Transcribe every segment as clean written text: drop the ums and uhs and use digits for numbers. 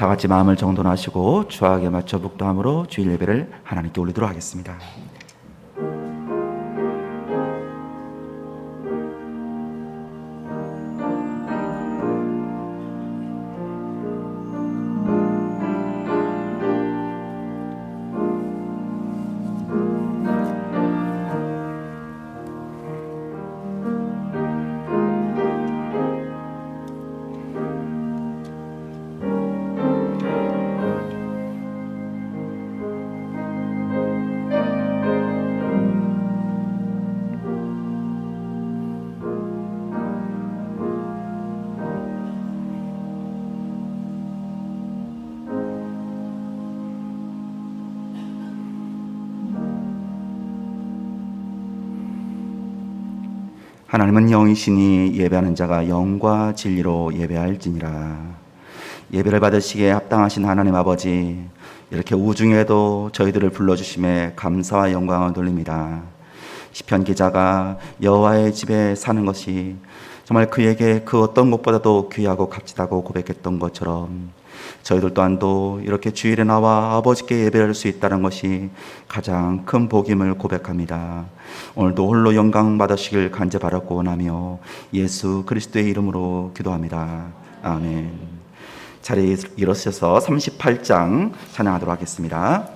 다 같이 마음을 정돈하시고 주하게 맞춰 묵도함으로 주일 예배를 하나님께 올리도록 하겠습니다. 하나님은 영이시니 예배하는 자가 영과 진리로 예배할지니라. 예배를 받으시기에 합당하신 하나님 아버지, 이렇게 우중에도 저희들을 불러주심에 감사와 영광을 돌립니다. 시편 기자가 여호와의 집에 사는 것이 정말 그에게 그 어떤 것보다도 귀하고 값지다고 고백했던 것처럼 저희들 또한도 이렇게 주일에 나와 아버지께 예배할 수 있다는 것이 가장 큰 복임을 고백합니다. 오늘도 홀로 영광 받으시길 간절히 바라고 원하며 예수 그리스도의 이름으로 기도합니다. 아멘. 자리에 일어서셔서 38장 찬양하도록 하겠습니다.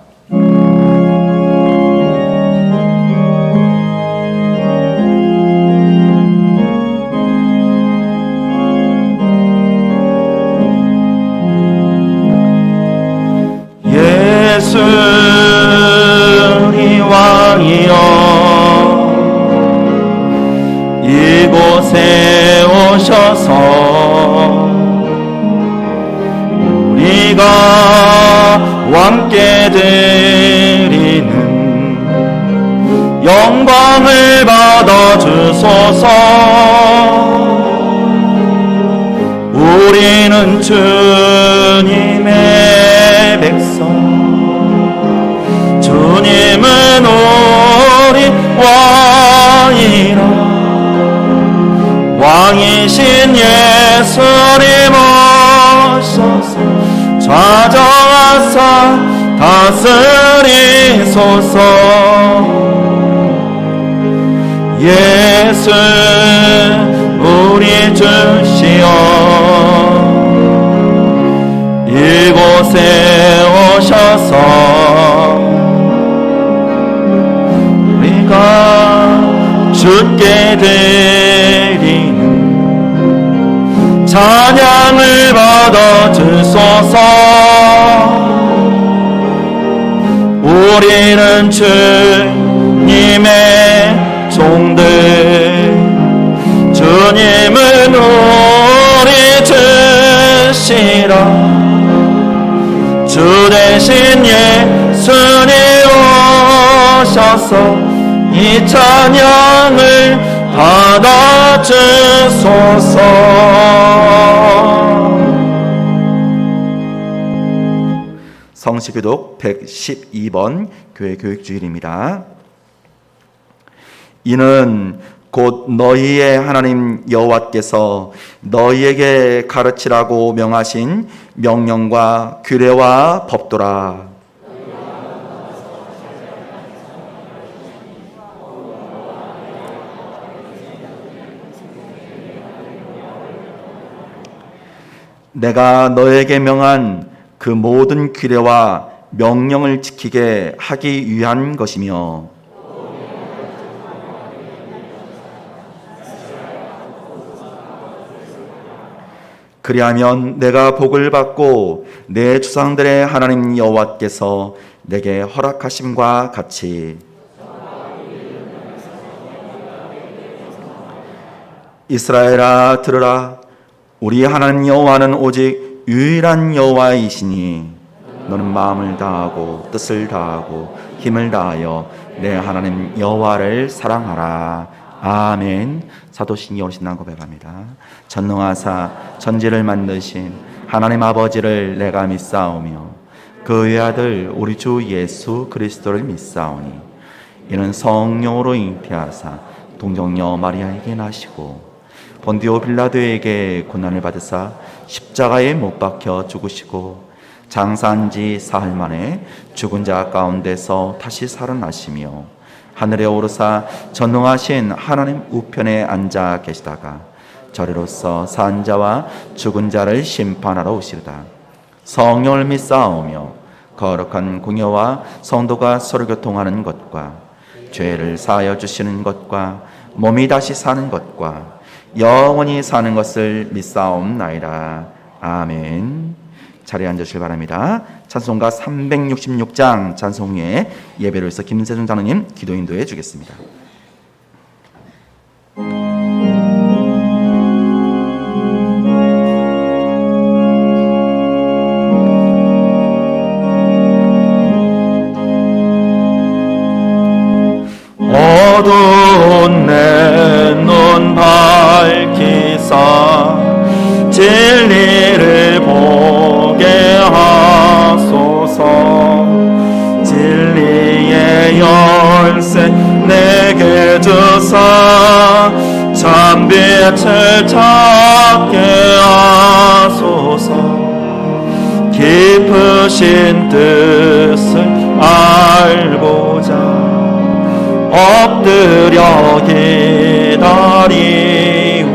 예수니 왕이여 이곳에 오셔서 우리가 왕께 드리는 영광을 받아 주소서. 우리는 주님의 백성, 주님은 우리 왕이라. 왕이신 예수님 오셔서 좌정하사 다스리소서. 예수 우리 주시여 이곳에 오셔서 우리가 주께 드리는 찬양을 받아 주소서. 우리는 주님의 종들, 주님은 우리 주시라. 주 대신 예수님 오셔서 이 찬양을 받아 주소서. 성시교독 112번 교회 교육주일입니다. 이는 곧 너희의 하나님 여호와께서 너희에게 가르치라고 명하신 명령과 규례와 법도라. 내가 너에게 명한 그 모든 규례와 명령을 지키게 하기 위한 것이며 그리하면 내가 복을 받고 내 조상들의 하나님 여호와께서 내게 허락하심과 같이 이스라엘아 들으라. 우리 하나님 여호와는 오직 유일한 여호와이시니 너는 마음을 다하고 뜻을 다하고 힘을 다하여 내 하나님 여호와를 사랑하라. 아멘. 사도신경 신앙 고백합니다. 전능하사 천지를 만드신 하나님 아버지를 내가 믿사오며 그 외아들 우리 주 예수 그리스도를 믿사오니 이는 성령으로 잉태하사 동정녀 마리아에게 나시고 본디오 빌라도에게 고난을 받으사 십자가에 못 박혀 죽으시고 장사한 지 사흘 만에 죽은 자 가운데서 다시 살아나시며 하늘에 오르사 전능하신 하나님 우편에 앉아 계시다가 저리로서 산 자와 죽은 자를 심판하러 오시리다. 성령을 믿사오며 거룩한 공예와 성도가 서로 교통하는 것과 죄를 사하여 주시는 것과 몸이 다시 사는 것과 영원히 사는 것을 믿사옵나이다. 아멘. 자리에 앉으시길 바랍니다. 찬송가 366장 찬송 후에 예배를 위해서 김세준 장로님 기도 인도해 주겠습니다. 어두운 내 눈 밝히사 진리를 보게 하소서. 진리의 열쇠 내게 주사 참빛을 찾게 하소서. 깊으신 뜻을 알고자 엎드려 기다리오.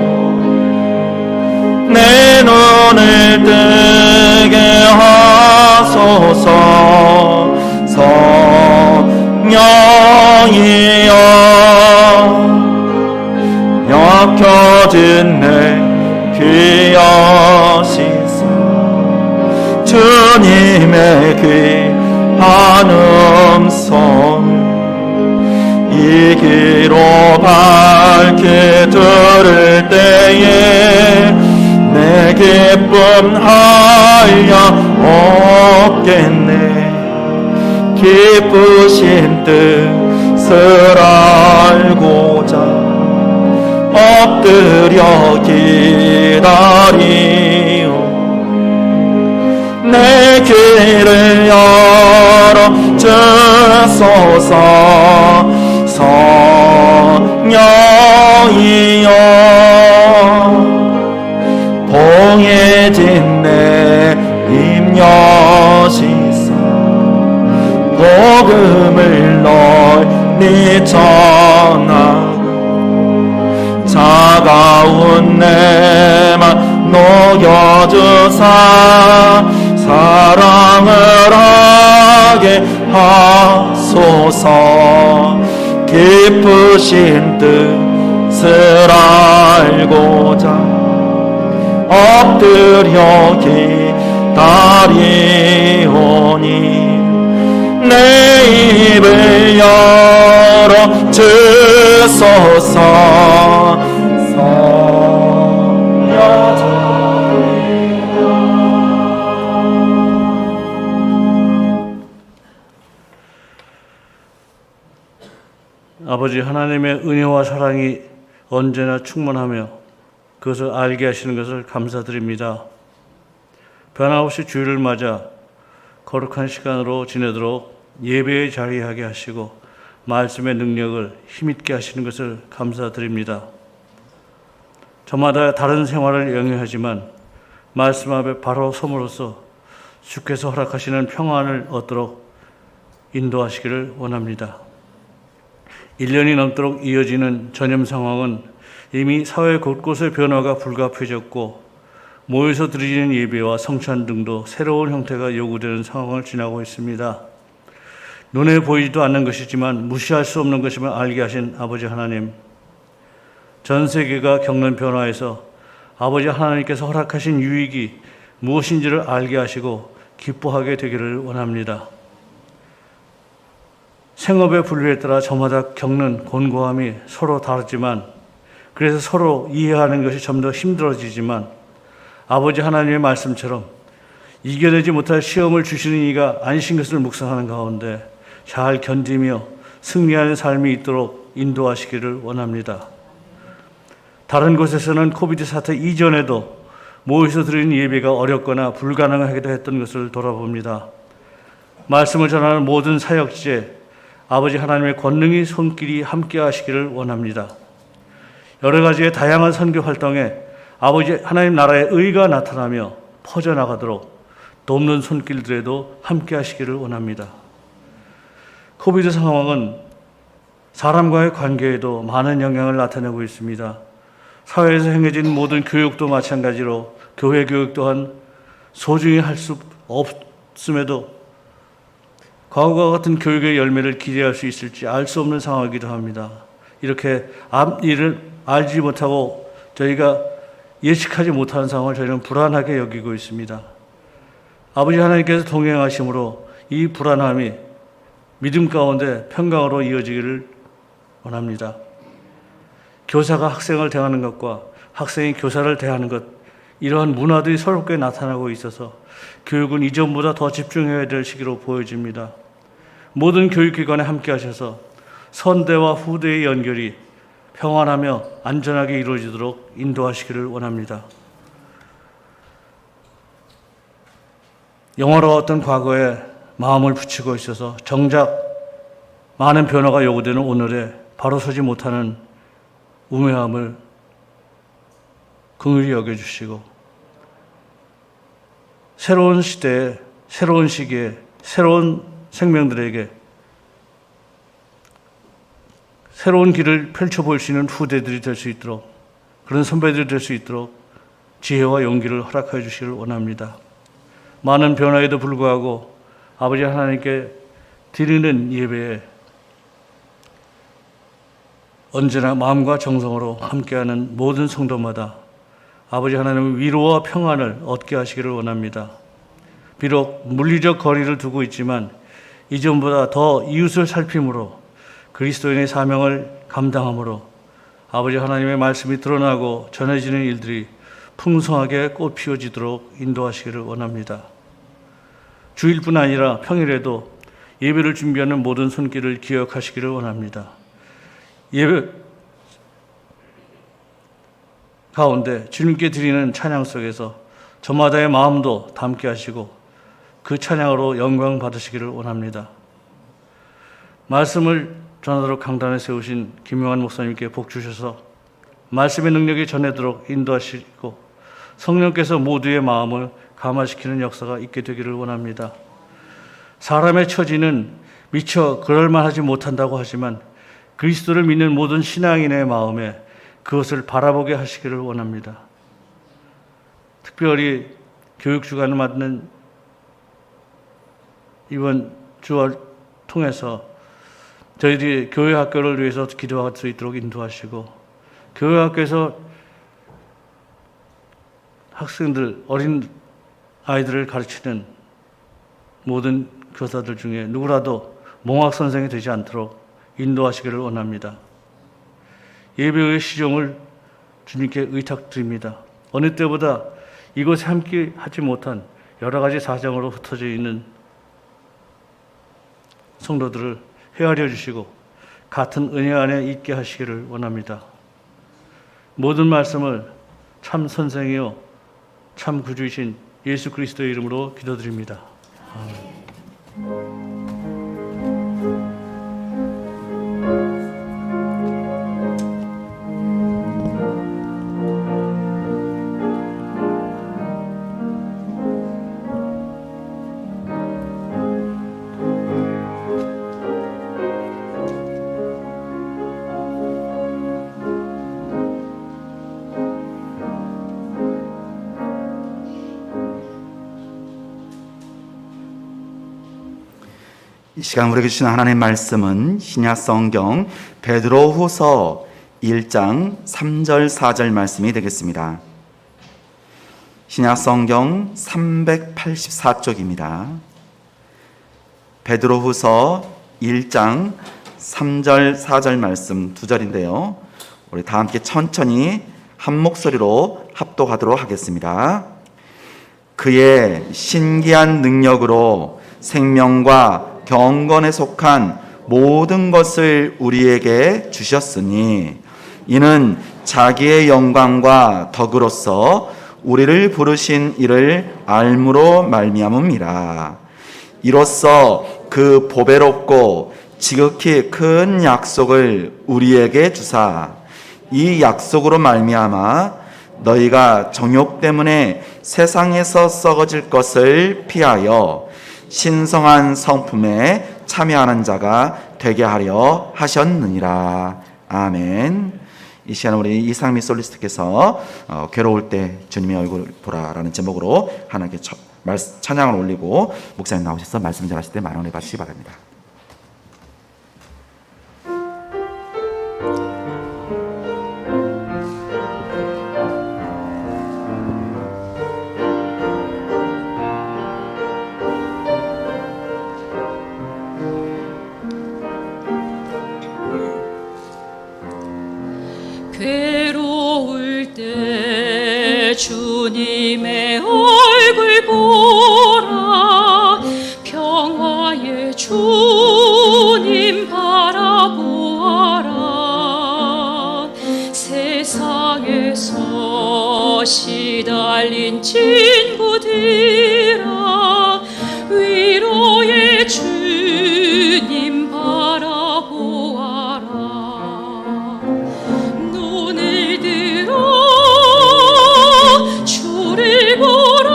내 눈을 뜨게 하소서. 성령이여 약혀진 내 귀여시사 주님의 귀한 음성 이 귀로 밝히 들을 때에 내 기쁨 하여 없겠네. 기쁘신 뜻을 알고자 엎드려 기다리오. 내 귀를 열어 주소서. 성령이여 봉해진 내 임여시사 복음을 널리 전하고 차가운 내 맘 녹여주사 사랑을 하게 하소서. 깊으신 뜻을 알고자 엎드려 기다리오니 내 입을 열어 주소서. 아버지 하나님의 은혜와 사랑이 언제나 충만하며 그것을 알게 하시는 것을 감사드립니다. 변함없이 주일을 맞아 거룩한 시간으로 지내도록 예배에 자리하게 하시고 말씀의 능력을 힘있게 하시는 것을 감사드립니다. 저마다 다른 생활을 영위하지만 말씀 앞에 바로 섬으로써 주께서 허락하시는 평안을 얻도록 인도하시기를 원합니다. 1년이 넘도록 이어지는 전염 상황은 이미 사회 곳곳의 변화가 불가피해졌고 모여서 드리는 예배와 성찬 등도 새로운 형태가 요구되는 상황을 지나고 있습니다. 눈에 보이지도 않는 것이지만 무시할 수 없는 것임을 알게 하신 아버지 하나님, 전 세계가 겪는 변화에서 아버지 하나님께서 허락하신 유익이 무엇인지를 알게 하시고 기뻐하게 되기를 원합니다. 생업의 분류에 따라 저마다 겪는 곤고함이 서로 다르지만 그래서 서로 이해하는 것이 좀 더 힘들어지지만 아버지 하나님의 말씀처럼 이겨내지 못할 시험을 주시는 이가 아니신 것을 묵상하는 가운데 잘 견디며 승리하는 삶이 있도록 인도하시기를 원합니다. 다른 곳에서는 코비드 사태 이전에도 모여서 드리는 예배가 어렵거나 불가능하기도 했던 것을 돌아봅니다. 말씀을 전하는 모든 사역지에 아버지 하나님의 권능이 손길이 함께 하시기를 원합니다. 여러 가지의 다양한 선교 활동에 아버지 하나님 나라의 의가 나타나며 퍼져나가도록 돕는 손길들에도 함께 하시기를 원합니다. 코비드 상황은 사람과의 관계에도 많은 영향을 나타내고 있습니다. 사회에서 행해진 모든 교육도 마찬가지로 교회 교육 또한 소중히 할 수 없음에도 과거와 같은 교육의 열매를 기대할 수 있을지 알 수 없는 상황이기도 합니다. 이렇게 앞일을 알지 못하고 저희가 예측하지 못하는 상황을 저희는 불안하게 여기고 있습니다. 아버지 하나님께서 동행하심으로 이 불안함이 믿음 가운데 평강으로 이어지기를 원합니다. 교사가 학생을 대하는 것과 학생이 교사를 대하는 것, 이러한 문화들이 새롭게 나타나고 있어서 교육은 이전보다 더 집중해야 될 시기로 보여집니다. 모든 교육기관에 함께 하셔서 선대와 후대의 연결이 평안하며 안전하게 이루어지도록 인도하시기를 원합니다. 영화로웠던 과거에 마음을 붙이고 있어서 정작 많은 변화가 요구되는 오늘에 바로 서지 못하는 우매함을 긍휼히 여겨주시고 새로운 시대에, 새로운 시기에, 새로운 생명들에게 새로운 길을 펼쳐볼 수 있는 후대들이 될 수 있도록, 그런 선배들이 될 수 있도록 지혜와 용기를 허락해 주시기를 원합니다. 많은 변화에도 불구하고 아버지 하나님께 드리는 예배에 언제나 마음과 정성으로 함께하는 모든 성도마다 아버지 하나님의 위로와 평안을 얻게 하시기를 원합니다. 비록 물리적 거리를 두고 있지만 이전보다 더 이웃을 살핌으로 그리스도인의 사명을 감당함으로 아버지 하나님의 말씀이 드러나고 전해지는 일들이 풍성하게 꽃 피워지도록 인도하시기를 원합니다. 주일뿐 아니라 평일에도 예배를 준비하는 모든 손길을 기억하시기를 원합니다. 예배 가운데 주님께 드리는 찬양 속에서 저마다의 마음도 담게 하시고 그 찬양으로 영광 받으시기를 원합니다. 말씀을 전하도록 강단에 세우신 김용환 목사님께 복 주셔서 말씀의 능력이 전해도록 인도하시고 성령께서 모두의 마음을 감화시키는 역사가 있게 되기를 원합니다. 사람의 처지는 미처 그럴만하지 못한다고 하지만 그리스도를 믿는 모든 신앙인의 마음에 그것을 바라보게 하시기를 원합니다. 특별히 교육주간을 맡는 이번 주를 통해서 저희들이 교회 학교를 위해서 기도할 수 있도록 인도하시고 교회 학교에서 학생들, 어린 아이들을 가르치는 모든 교사들 중에 누구라도 몽학 선생이 되지 않도록 인도하시기를 원합니다. 예배의 시종을 주님께 의탁드립니다. 어느 때보다 이곳에 함께 하지 못한 여러 가지 사정으로 흩어져 있는 성도들을 헤아려 주시고 같은 은혜 안에 있게 하시기를 원합니다. 모든 말씀을 참 선생이요 참 구주이신 예수 그리스도의 이름으로 기도드립니다. 아멘. 이 시간 우리에게 주신 하나님의 말씀은 신약 성경 베드로후서 1장 3절 4절 말씀이 되겠습니다. 신약 성경 384쪽입니다. 베드로후서 1장 3절 4절 말씀 두 절인데요. 우리 다 함께 천천히 한 목소리로 합독하도록 하겠습니다. 그의 신기한 능력으로 생명과 경건에 속한 모든 것을 우리에게 주셨으니 이는 자기의 영광과 덕으로서 우리를 부르신 이를 알므로 말미암음이라. 이로써 그 보배롭고 지극히 큰 약속을 우리에게 주사 이 약속으로 말미암아 너희가 정욕 때문에 세상에서 썩어질 것을 피하여 신성한 성품에 참여하는 자가 되게 하려 하셨느니라. 아멘. 이 시간 우리 이상미 솔리스트께서 괴로울 때 주님의 얼굴 보라라는 제목으로 하나님께 찬양을 올리고 목사님 나오셔서 말씀 전하실 때 만원을 받으시기 바랍니다. 괴로울 때 주님의 얼굴 보라 평화의 주님 바라보아라 세상에서 시달린 친구들아 위로의 주님 바라보아라 주를 보라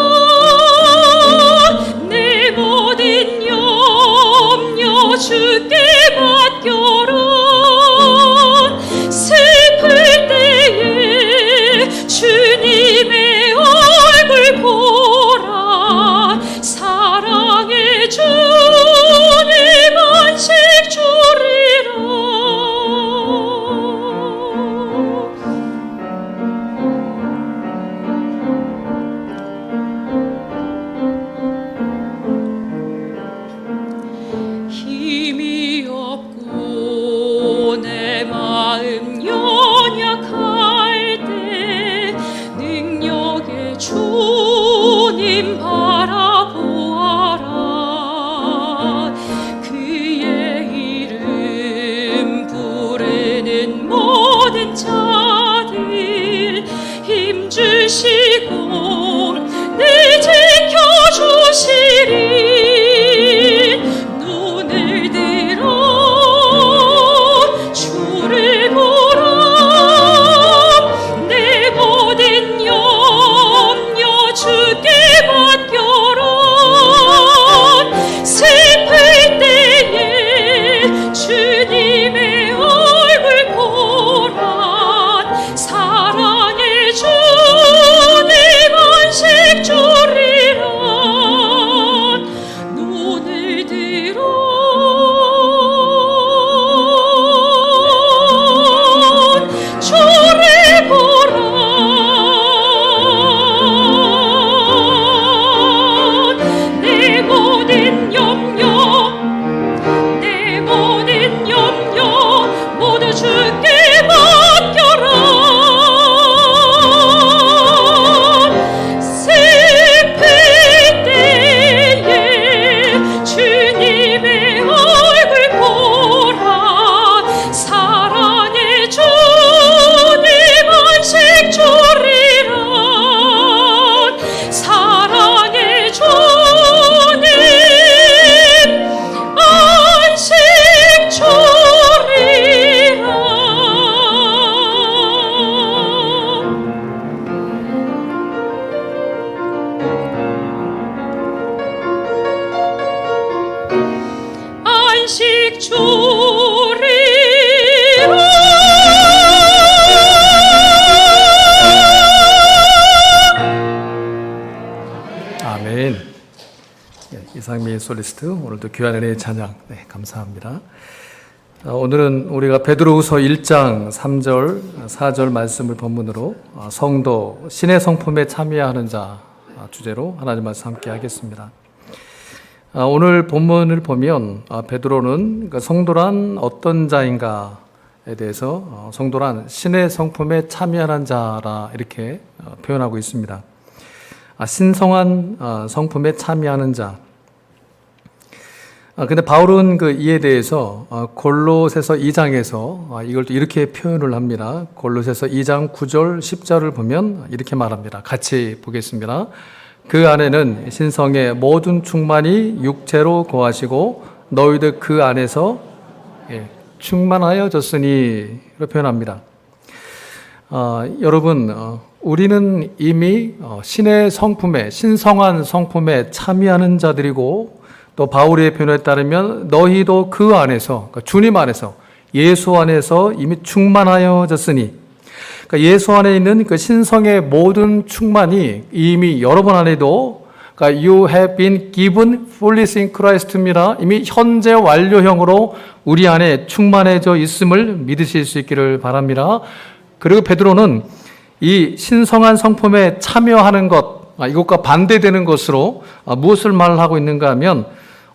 내 모든 염려 주께 맡겨라 슬플 때에 주님의 얼굴 보라 사랑의 주님 안식 주리라 힘이 없고 내 마음 연약할 때 능력의 주님 바라보아라 그의 이름 부르는 모든 자들 힘주시고 늘 지켜주시리 주를 보라 내 모든 염려 주께 맡겨라 슬플 때에 주님의 얼굴 보라 사랑의 주님 안식 주리라 눈을 들어 주를 보라 내 모든 염려 모두 주께 맡겨라 슬플 때에 주님의 얼굴 보라 사랑의 주님 안식 주리라 사랑의 주님 안식 주리라 안식 주리라 아멘. 이상미 솔리스트 오늘도 귀한 은혜의 찬양 감사합니다. 오늘은 우리가 베드로후서 1장 3절 4절 말씀을 본문으로 성도 신의 성품에 참여하는 자 주제로 하나님 말씀 함께 하겠습니다. 오늘 본문을 보면 베드로는 성도란 어떤 자인가에 대해서 성도란 신의 성품에 참여하는 자라 이렇게 표현하고 있습니다. 신성한 성품에 참여하는 자. 근데 바울은 이에 대해서 골로새서 2장에서 이걸 또 이렇게 표현을 합니다. 골로새서 2장 9절 10절을 보면 이렇게 말합니다. 같이 보겠습니다. 그 안에는 신성의 모든 충만이 육체로 거하시고 너희들 그 안에서 충만하여졌으니 로 표현합니다. 여러분, 우리는 이미 신의 성품에, 신성한 성품에 참여하는 자들이고, 또 바울의 표현에 따르면 너희도 그 안에서, 그러니까 주님 안에서, 예수 안에서 이미 충만하여졌으니, 그러니까 예수 안에 있는 그 신성의 모든 충만이 이미 여러분 안에도, 그러니까 you have been given fullness in Christ입니다. 이미 현재 완료형으로 우리 안에 충만해져 있음을 믿으실 수 있기를 바랍니다. 그리고 베드로는 이 신성한 성품에 참여하는 것, 이것과 반대되는 것으로 무엇을 말하고 있는가 하면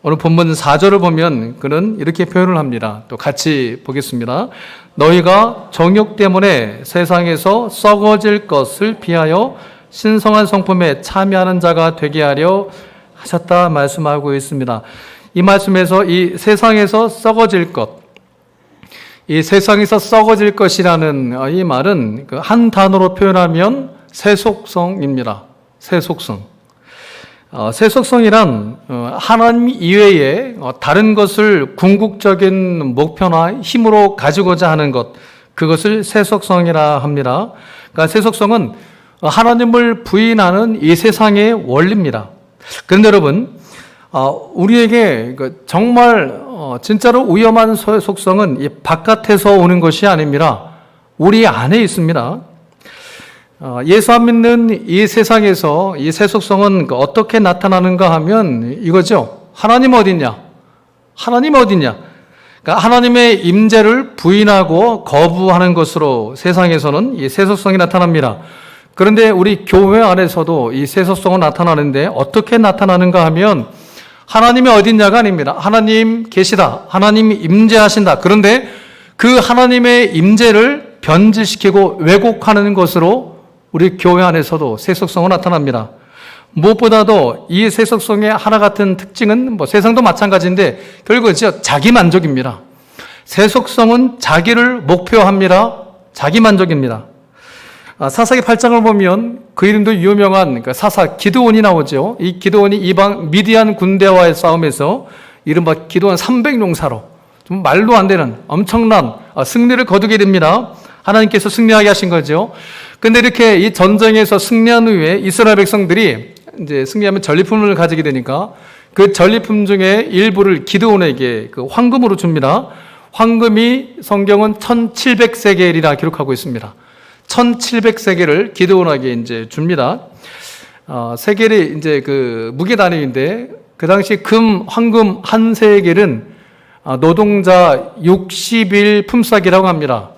오늘 본문 4절을 보면 그는 이렇게 표현을 합니다. 또 같이 보겠습니다. 너희가 정욕 때문에 세상에서 썩어질 것을 피하여 신성한 성품에 참여하는 자가 되게 하려 하셨다 말씀하고 있습니다. 이 말씀에서 이 세상에서 썩어질 것, 이 세상에서 썩어질 것이라는 이 말은 한 단어로 표현하면 세속성입니다. 세속성. 세속성이란 하나님 이외에 다른 것을 궁극적인 목표나 힘으로 가지고자 하는 것, 그것을 세속성이라 합니다. 그러니까 세속성은 하나님을 부인하는 이 세상의 원리입니다. 그런데 여러분, 우리에게 정말 진짜로 위험한 속성은 이 바깥에서 오는 것이 아닙니다. 우리 안에 있습니다. 예수 안 믿는 이 세상에서 이 세속성은 어떻게 나타나는가 하면 이거죠. 하나님 어딨냐? 하나님 어딨냐? 그러니까 하나님의 임재를 부인하고 거부하는 것으로 세상에서는 이 세속성이 나타납니다. 그런데 우리 교회 안에서도 이 세속성은 나타나는데 어떻게 나타나는가 하면 하나님이 어딨냐가 아닙니다. 하나님 계시다. 하나님이 임재하신다. 그런데 그 하나님의 임재를 변질시키고 왜곡하는 것으로 우리 교회 안에서도 세속성은 나타납니다. 무엇보다도 이 세속성의 하나 같은 특징은 세상도 마찬가지인데 결국은 자기 만족입니다. 세속성은 자기를 목표합니다. 자기 만족입니다. 사사기 8장을 보면 그 이름도 유명한 사사 기드온이 나오죠. 이 기드온이 이방 미디안 군대와의 싸움에서 이른바 기드온 300용사로 좀 말도 안 되는 엄청난 승리를 거두게 됩니다. 하나님께서 승리하게 하신 거죠. 근데 이렇게 이 전쟁에서 승리한 후에 이스라엘 백성들이 이제 승리하면 전리품을 가지게 되니까 그 전리품 중에 일부를 기드온에게 그 황금으로 줍니다. 황금이 성경은 1700세겔이라 기록하고 있습니다. 1700세겔을 기드온에게 이제 줍니다. 세겔이 이제 그 무게 단위인데 그 당시 황금 한 세겔은 노동자 60일 품삯이라고 합니다.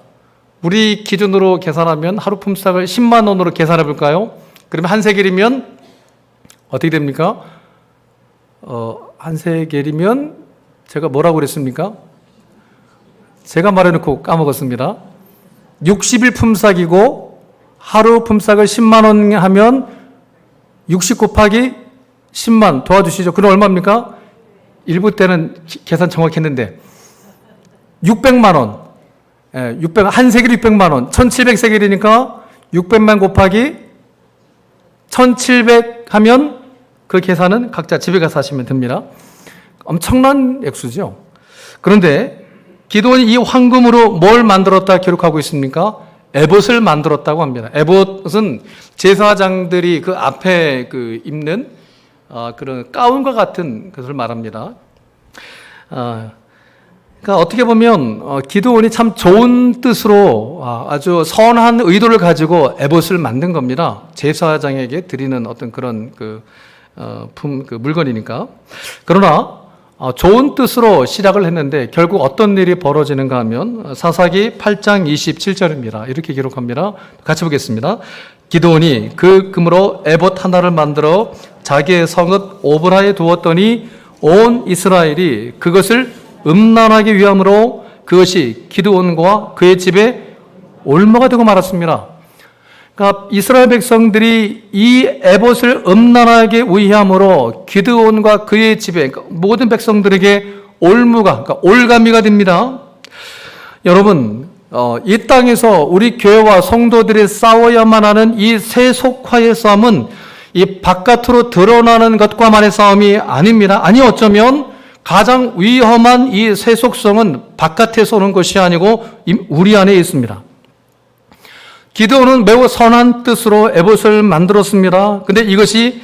우리 기준으로 계산하면 하루 품삯을 10만 원으로 계산해 볼까요? 그러면 한 세겔이면 어떻게 됩니까? 한 세겔이면 제가 뭐라고 그랬습니까? 제가 말해놓고 까먹었습니다. 60일 품삯이고 하루 품삯을 10만 원 하면 60 곱하기 10만 도와주시죠. 그럼 얼마입니까? 일부 때는 계산 정확했는데 600만 원. 한 세겔 600만 원. 1700세겔이니까 600만 곱하기 1700 하면 그 계산은 각자 집에 가서 하시면 됩니다. 엄청난 액수죠. 그런데 기드온이 이 황금으로 뭘 만들었다 기록하고 있습니까? 에봇을 만들었다고 합니다. 에봇은 제사장들이 그 앞에 입는 그런 가운과 같은 것을 말합니다. 그러니까 어떻게 보면 기드온이 참 좋은 뜻으로 아주 선한 의도를 가지고 에봇을 만든 겁니다. 제사장에게 드리는 어떤 그런 물건이니까. 그러나 좋은 뜻으로 시작을 했는데 결국 어떤 일이 벌어지는가 하면 사사기 8장 27절입니다. 이렇게 기록합니다. 같이 보겠습니다. 기드온이 그 금으로 에봇 하나를 만들어 자기의 성읍 오브라에 두었더니 온 이스라엘이 그것을 음란하기 위함으로 그것이 기드온과 그의 집에 올무가 되고 말았습니다. 그러니까 이스라엘 백성들이 이 에봇을 음란하게 위함으로 기드온과 그의 집에 모든 백성들에게 올무가, 그러니까 올가미가 됩니다. 여러분, 이 땅에서 우리 교회와 성도들이 싸워야만 하는 이 세속화의 싸움은 이 바깥으로 드러나는 것과만의 싸움이 아닙니다. 아니 어쩌면 가장 위험한 이 세속성은 바깥에서 오는 것이 아니고 우리 안에 있습니다. 기드온은 매우 선한 뜻으로 에봇을 만들었습니다. 근데 이것이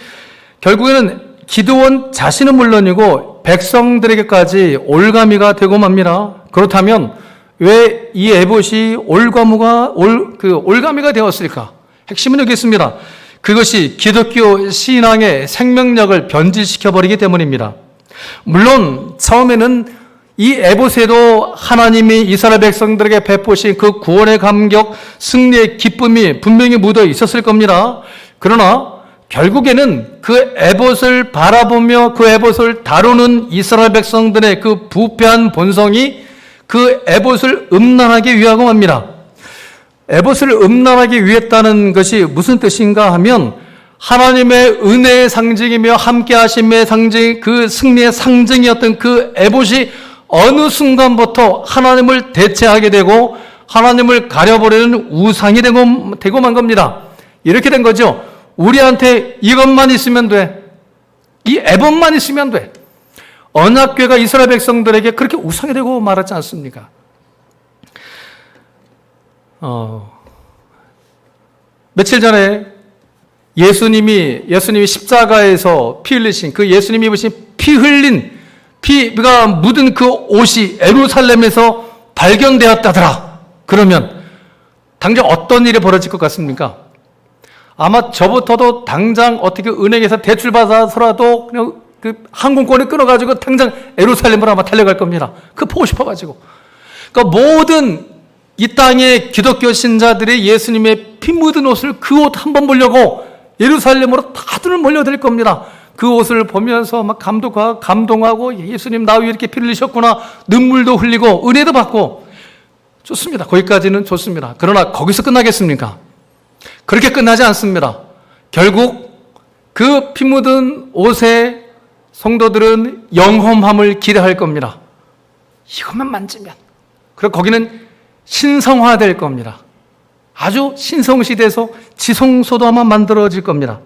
결국에는 기드온 자신은 물론이고 백성들에게까지 올가미가 되고 맙니다. 그렇다면 왜 이 에봇이 올가미가 되었을까? 핵심은 여기 있습니다. 그것이 기독교 신앙의 생명력을 변질시켜버리기 때문입니다. 물론 처음에는 이 에봇에도 하나님이 이스라엘 백성들에게 베푸신 그 구원의 감격, 승리의 기쁨이 분명히 묻어 있었을 겁니다. 그러나 결국에는 그 에봇을 바라보며 그 에봇을 다루는 이스라엘 백성들의 그 부패한 본성이 그 에봇을 음란하게 위하고 합니다. 에봇을 음란하게 위했다는 것이 무슨 뜻인가 하면 하나님의 은혜의 상징이며 함께 하심의 상징, 그 승리의 상징이었던 그 에봇이 어느 순간부터 하나님을 대체하게 되고 하나님을 가려버리는 우상이 되고만 겁니다. 이렇게 된 거죠. 우리한테 이것만 있으면 돼. 이 에봇만 있으면 돼. 언약궤가 이스라엘 백성들에게 그렇게 우상이 되고 말았지 않습니까? 며칠 전에 예수님이 십자가에서 피 흘리신 그 예수님이 입으신 피가 묻은 그 옷이 예루살렘에서 발견되었다더라. 그러면 당장 어떤 일이 벌어질 것 같습니까? 아마 저부터도 당장 어떻게 은행에서 대출 받아서라도 그냥 그 항공권을 끊어가지고 당장 예루살렘으로 아마 달려갈 겁니다. 그 보고 싶어가지고. 그러니까 모든 이 땅의 기독교 신자들이 예수님의 피 묻은 옷을 그 옷 한 번 보려고 예루살렘으로 다들 몰려들 겁니다. 그 옷을 보면서 막 감동하고 예수님 나 위에 이렇게 피를 흘리셨구나. 눈물도 흘리고 은혜도 받고. 좋습니다. 거기까지는 좋습니다. 그러나 거기서 끝나겠습니까? 그렇게 끝나지 않습니다. 결국 그 피 묻은 옷에 성도들은 영험함을 기대할 겁니다. 이것만 만지면. 그리고 거기는 신성화될 겁니다. 아주 신성시대에서 지성소도만 만들어질 겁니다.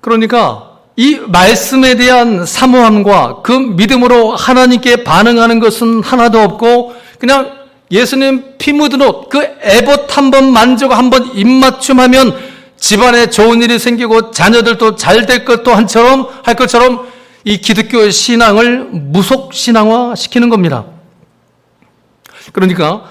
그러니까 이 말씀에 대한 사모함과 그 믿음으로 하나님께 반응하는 것은 하나도 없고 그냥 예수님 피 묻은 옷, 그 에봇 한번 만지고 한번 입맞춤하면 집안에 좋은 일이 생기고 자녀들도 잘 될 것도 할 것처럼 이 기독교 신앙을 무속 신앙화 시키는 겁니다. 그러니까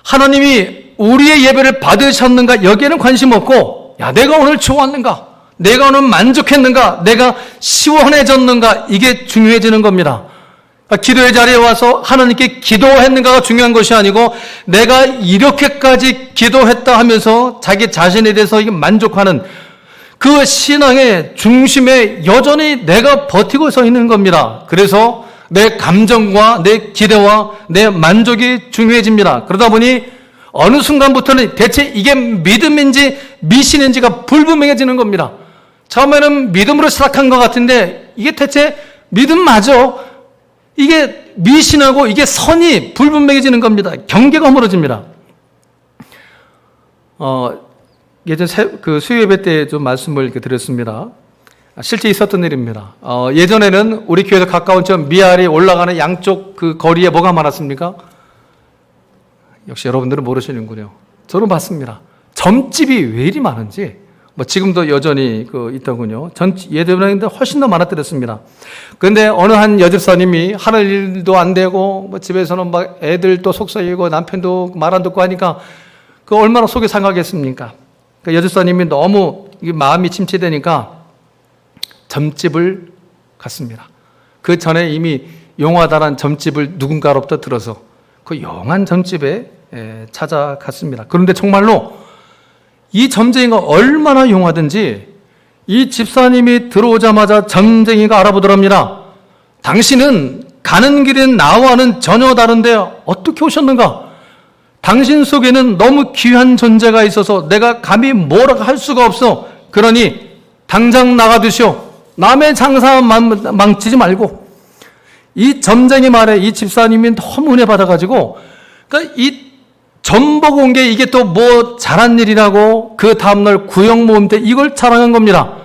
하나님이 우리의 예배를 받으셨는가 여기에는 관심 없고 야 내가 오늘 좋았는가 내가 오늘 만족했는가 내가 시원해졌는가 이게 중요해지는 겁니다. 기도의 자리에 와서 하나님께 기도했는가가 중요한 것이 아니고 내가 이렇게까지 기도했다 하면서 자기 자신에 대해서 만족하는 그 신앙의 중심에 여전히 내가 버티고 서 있는 겁니다. 그래서 내 감정과 내 기대와 내 만족이 중요해집니다. 그러다 보니 어느 순간부터는 대체 이게 믿음인지 미신인지가 불분명해지는 겁니다. 처음에는 믿음으로 시작한 것 같은데 이게 대체 믿음 맞아? 이게 미신하고 이게 선이 불분명해지는 겁니다. 경계가 허물어집니다. 예전 그 수요예배 때 좀 말씀을 이렇게 드렸습니다. 실제 있었던 일입니다. 예전에는 우리 교회에서 가까운 저 미아리 올라가는 양쪽 그 거리에 뭐가 많았습니까? 역시 여러분들은 모르시는군요. 저는 봤습니다. 점집이 왜 이리 많은지, 지금도 여전히 있더군요. 예전에는 훨씬 더 많았더랬습니다. 그런데 어느 한 여집사님이 하는 일도 안 되고, 집에서는 막 애들도 속썩이고 남편도 말 안 듣고 하니까 그 얼마나 속이 상하겠습니까? 그 여집사님이 너무 마음이 침체되니까 점집을 갔습니다. 그 전에 이미 용하다란 점집을 누군가로부터 들어서 그 용한 점집에 찾아갔습니다. 그런데 정말로 이 점쟁이가 얼마나 용하든지 이 집사님이 들어오자마자 점쟁이가 알아보더랍니다. 당신은 가는 길인 나와는 전혀 다른데 어떻게 오셨는가? 당신 속에는 너무 귀한 존재가 있어서 내가 감히 뭐라고 할 수가 없어. 그러니 당장 나가두시오. 남의 장사 망치지 말고. 이 점쟁이 말에 이 집사님이 너무 은혜 받아가지고, 그러니까 이 점 보고 온 게 이게 또 뭐 잘한 일이라고 그 다음날 구역 모임 때 이걸 자랑한 겁니다.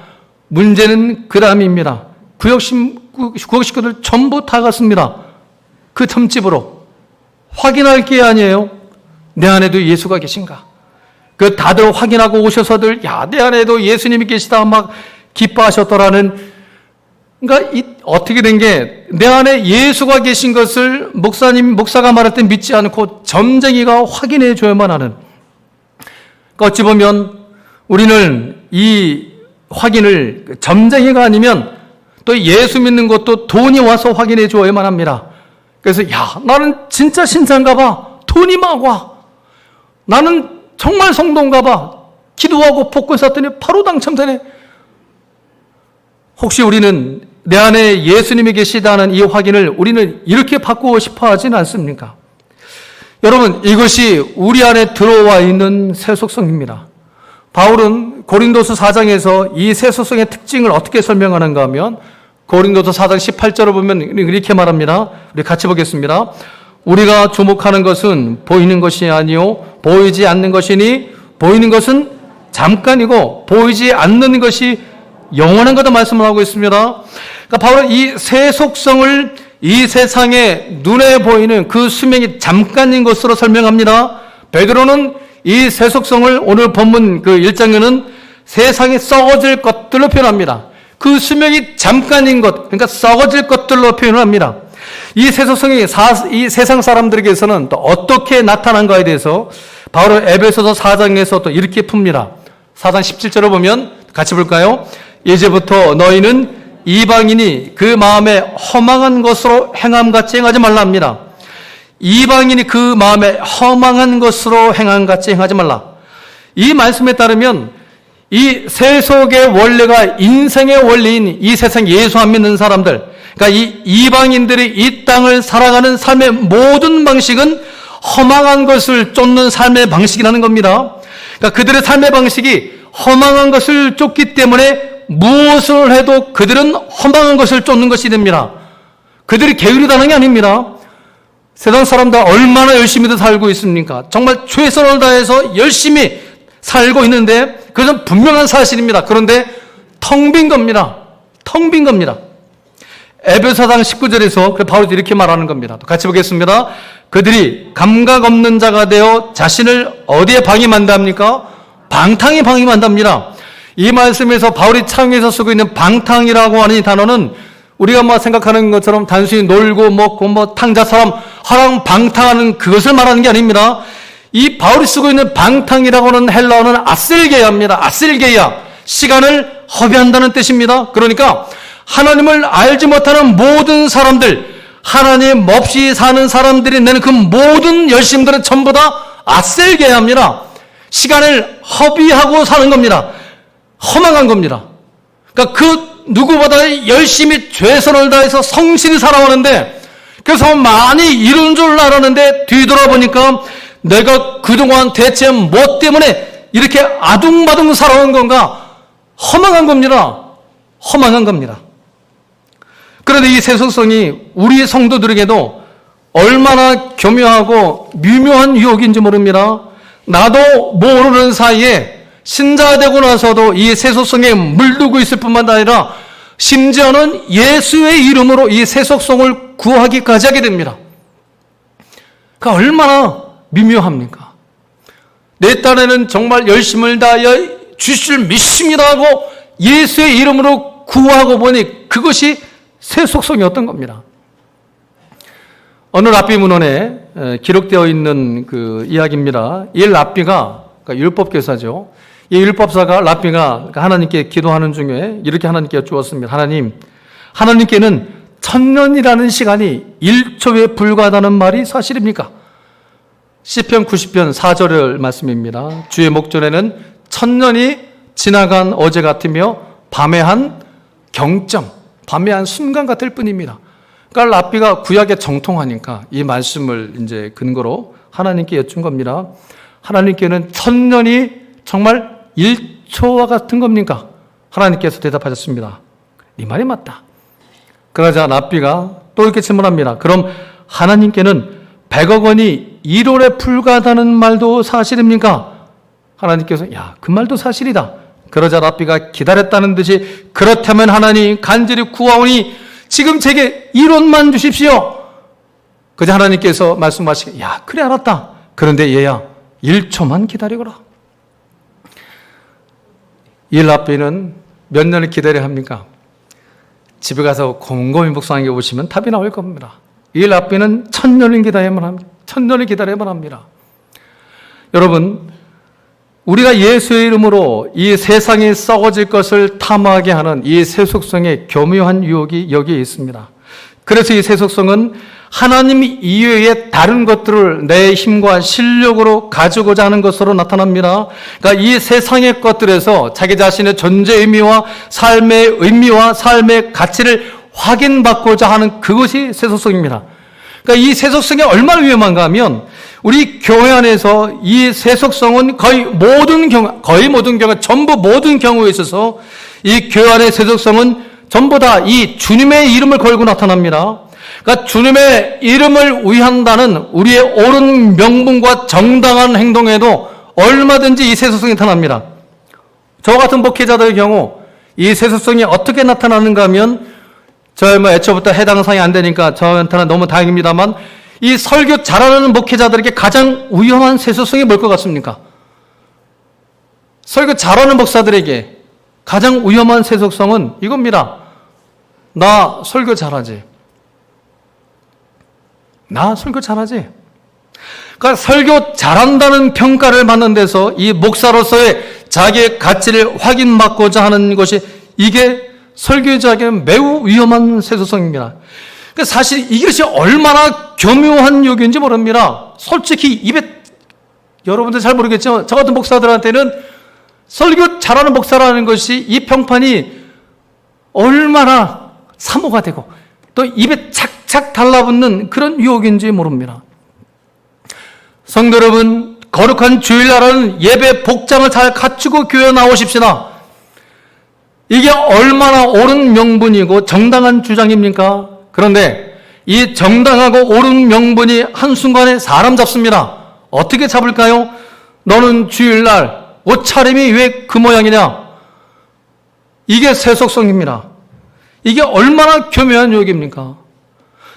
문제는 그 다음입니다. 구역 식구들 전부 다 갔습니다. 그 점집으로. 확인할 게 아니에요. 내 안에도 예수가 계신가? 그 다들 확인하고 오셔서들 야, 내 안에도 예수님이 계시다 막 기뻐하셨더라는, 그러니까 어떻게 된 게 내 안에 예수가 계신 것을 목사가 말할 때 믿지 않고 점쟁이가 확인해 줘야만 하는, 그러니까 어찌 보면 우리는 이 확인을 점쟁이가 아니면 또 예수 믿는 것도 돈이 와서 확인해 줘야만 합니다. 그래서 야, 나는 진짜 신자인가 봐. 돈이 막 와. 나는 정말 성도인가 봐. 기도하고 복권 샀더니 바로 당첨되네. 혹시 우리는 내 안에 예수님이 계시다는 이 확인을 우리는 이렇게 받고 싶어 하진 않습니까? 여러분, 이것이 우리 안에 들어와 있는 새 속성입니다. 바울은 고린도서 4장에서 이 새 속성의 특징을 어떻게 설명하는가 하면 고린도서 4장 18절을 보면 이렇게 말합니다. 우리 같이 보겠습니다. 우리가 주목하는 것은 보이는 것이 아니요 보이지 않는 것이니 보이는 것은 잠깐이고 보이지 않는 것이 영원한 거다 말씀을 하고 있습니다. 그러니까 바로 이 새 속성을 이 세상에 눈에 보이는 그 수명이 잠깐인 것으로 설명합니다. 베드로는 이 새 속성을 오늘 본문 그 1장에는 세상에 썩어질 것들로 표현합니다. 그 수명이 잠깐인 것, 그러니까 썩어질 것들로 표현을 합니다. 이 새 속성이 이 세상 사람들에게서는 또 어떻게 나타난가에 대해서 바울은 에베소서 4장에서 또 이렇게 풉니다. 4장 17절을 보면 같이 볼까요? 이제부터 너희는 이방인이 그 마음에 허망한 것으로 행함같이 행하지 말라 합니다. 이방인이 그 마음에 허망한 것으로 행함같이 행하지 말라. 이 말씀에 따르면 이 세속의 원리가 인생의 원리인 이 세상 예수 안 믿는 사람들, 그러니까 이 이방인들이 이 땅을 살아가는 삶의 모든 방식은 허망한 것을 쫓는 삶의 방식이라는 겁니다. 그러니까 그들의 삶의 방식이 허망한 것을 쫓기 때문에 무엇을 해도 그들은 허망한 것을 쫓는 것이 됩니다. 그들이 게으르다는 게 아닙니다. 세상 사람들 얼마나 열심히도 살고 있습니까? 정말 최선을 다해서 열심히 살고 있는데 그것은 분명한 사실입니다. 그런데 텅 빈 겁니다. 텅 빈 겁니다. 에베소 4장 19절에서 바울이 이렇게 말하는 겁니다. 같이 보겠습니다. 그들이 감각 없는 자가 되어 자신을 어디에 방임한답니까? 방탕에 방임한답니다. 이 말씀에서 바울이 창에서 쓰고 있는 방탕이라고 하는 이 단어는 우리가 뭐 생각하는 것처럼 단순히 놀고 먹고 뭐 탕자처럼 허랑방탕하는 그것을 말하는 게 아닙니다. 이 바울이 쓰고 있는 방탕이라고 하는 헬라어는 아셀게야입니다. 아셀게야, 시간을 허비한다는 뜻입니다. 그러니까 하나님을 알지 못하는 모든 사람들, 하나님 없이 사는 사람들이 내는 그 모든 열심들은 전부 다 아셀게야입니다. 시간을 허비하고 사는 겁니다. 허망한 겁니다. 그러니까 그 누구보다 열심히 최선을 다해서 성실히 살아오는데, 그래서 많이 이룬 줄 알았는데 뒤돌아보니까 내가 그동안 대체 뭐 때문에 이렇게 아둥바둥 살아온 건가? 허망한 겁니다. 허망한 겁니다. 그런데 이 세속성이 우리 성도들에게도 얼마나 교묘하고 미묘한 유혹인지 모릅니다. 나도 모르는 사이에 신자 되고 나서도 이 세속성에 물들고 있을 뿐만 아니라 심지어는 예수의 이름으로 이 세속성을 구하기까지 하게 됩니다. 그러니까 얼마나 미묘합니까? 내 딴에는 정말 열심을 다하여 주실 믿습니다 하고 예수의 이름으로 구하고 보니 그것이 세속성이었던 겁니다. 어느 랍비 문헌에 기록되어 있는 그 이야기입니다. 이 랍비가, 그러니까 율법교사죠. 이 율법사가 랍비가 하나님께 기도하는 중에 이렇게 하나님께 여쭈었습니다. 하나님께는 1000년이라는 시간이 1초에 불과하다는 말이 사실입니까? 시편 90편 4절의 말씀입니다. 주의 목전에는 1000년이 지나간 어제 같으며 밤의 한 경점, 밤의 한 순간 같을 뿐입니다. 그러니까 랍비가 구약에 정통하니까 이 말씀을 이제 근거로 하나님께 여쭌 겁니다. 하나님께는 1000년이 정말 1초와 같은 겁니까? 하나님께서 대답하셨습니다. 네 말이 맞다. 그러자 랍비가 또 이렇게 질문합니다. 그럼 하나님께는 100억 원이 1월에 불과하다는 말도 사실입니까? 하나님께서 야, 그 말도 사실이다. 그러자 랍비가 기다렸다는 듯이 그렇다면 하나님 간절히 구하오니 지금 제게 1원만 주십시오. 그러자 하나님께서 말씀하시기 야, 그래 알았다. 그런데 얘야 1초만 기다리거라. 이 랍비는 몇 년을 기다려야 합니까? 집에 가서 곰곰이 묵상하게 보시면 답이 나올 겁니다. 이 랍비는 1000년을 기다려야만 합니다. 1000년을 기다려야만 합니다. 여러분, 우리가 예수의 이름으로 이 세상이 썩어질 것을 탐하게 하는 이 세속성의 교묘한 유혹이 여기에 있습니다. 그래서 이 세속성은 하나님 이외의 다른 것들을 내 힘과 실력으로 가지고자 하는 것으로 나타납니다. 그러니까 이 세상의 것들에서 자기 자신의 존재 의미와 삶의 의미와 삶의 가치를 확인받고자 하는 그것이 세속성입니다. 그러니까 이 세속성이 얼마나 위험한가 하면 우리 교회 안에서 이 세속성은 거의 모든 경우, 전부 모든 경우에 있어서 이 교회 안의 세속성은 전부 다 이 주님의 이름을 걸고 나타납니다. 그러니까 주님의 이름을 위한다는 우리의 옳은 명분과 정당한 행동에도 얼마든지 이 세속성이 나타납니다. 저 같은 목회자들의 경우 이 세속성이 어떻게 나타나는가 하면 저 애초부터 해당 사항이 안 되니까 저한테는 너무 다행입니다만 이 설교 잘하는 목회자들에게 가장 위험한 세속성이 뭘 것 같습니까? 설교 잘하는 목사들에게 가장 위험한 세속성은 이겁니다. 나 설교 잘하지. 나 설교 잘하지. 그러니까 설교 잘한다는 평가를 받는 데서 이 목사로서의 자기의 가치를 확인받고자 하는 것이 이게 설교자에게는 매우 위험한 세속성입니다. 그러니까 사실 이것이 얼마나 교묘한 요기인지 모릅니다. 솔직히 입에 여러분들 잘 모르겠지만 저 같은 목사들한테는 설교 잘하는 목사라는 것이 이 평판이 얼마나 사모가 되고 또 입에 착착 달라붙는 그런 유혹인지 모릅니다. 성도 여러분, 거룩한 주일날은 예배 복장을 잘 갖추고 교회 나오십시다. 이게 얼마나 옳은 명분이고 정당한 주장입니까? 그런데 이 정당하고 옳은 명분이 한순간에 사람 잡습니다. 어떻게 잡을까요? 너는 주일날 옷차림이 왜 그 모양이냐? 이게 세속성입니다. 이게 얼마나 교묘한 유혹입니까?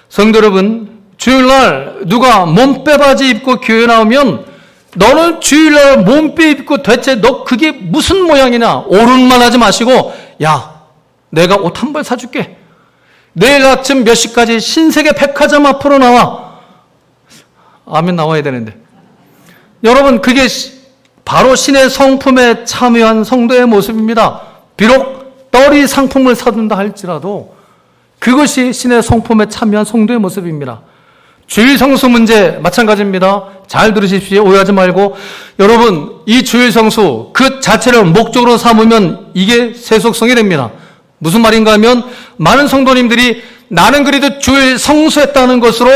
성도 여러분, 주일날 누가 몸빼바지 입고 교회 나오면 너는 주일날 몸빼 입고 대체 너 그게 무슨 모양이냐? 오른만 하지 마시고 야, 내가 옷 한 벌 사줄게. 내일 아침 몇 시까지 신세계 백화점 앞으로 나와. 아멘 나와야 되는데. 여러분, 그게 바로 신의 성품에 참여한 성도의 모습입니다. 비록 떨이 상품을 사준다 할지라도 그것이 신의 성품에 참여한 성도의 모습입니다. 주일 성수 문제 마찬가지입니다. 잘 들으십시오. 오해하지 말고. 여러분, 이 주일 성수 그 자체를 목적으로 삼으면 이게 세속성이 됩니다. 무슨 말인가 하면 많은 성도님들이 나는 그래도 주일 성수했다는 것으로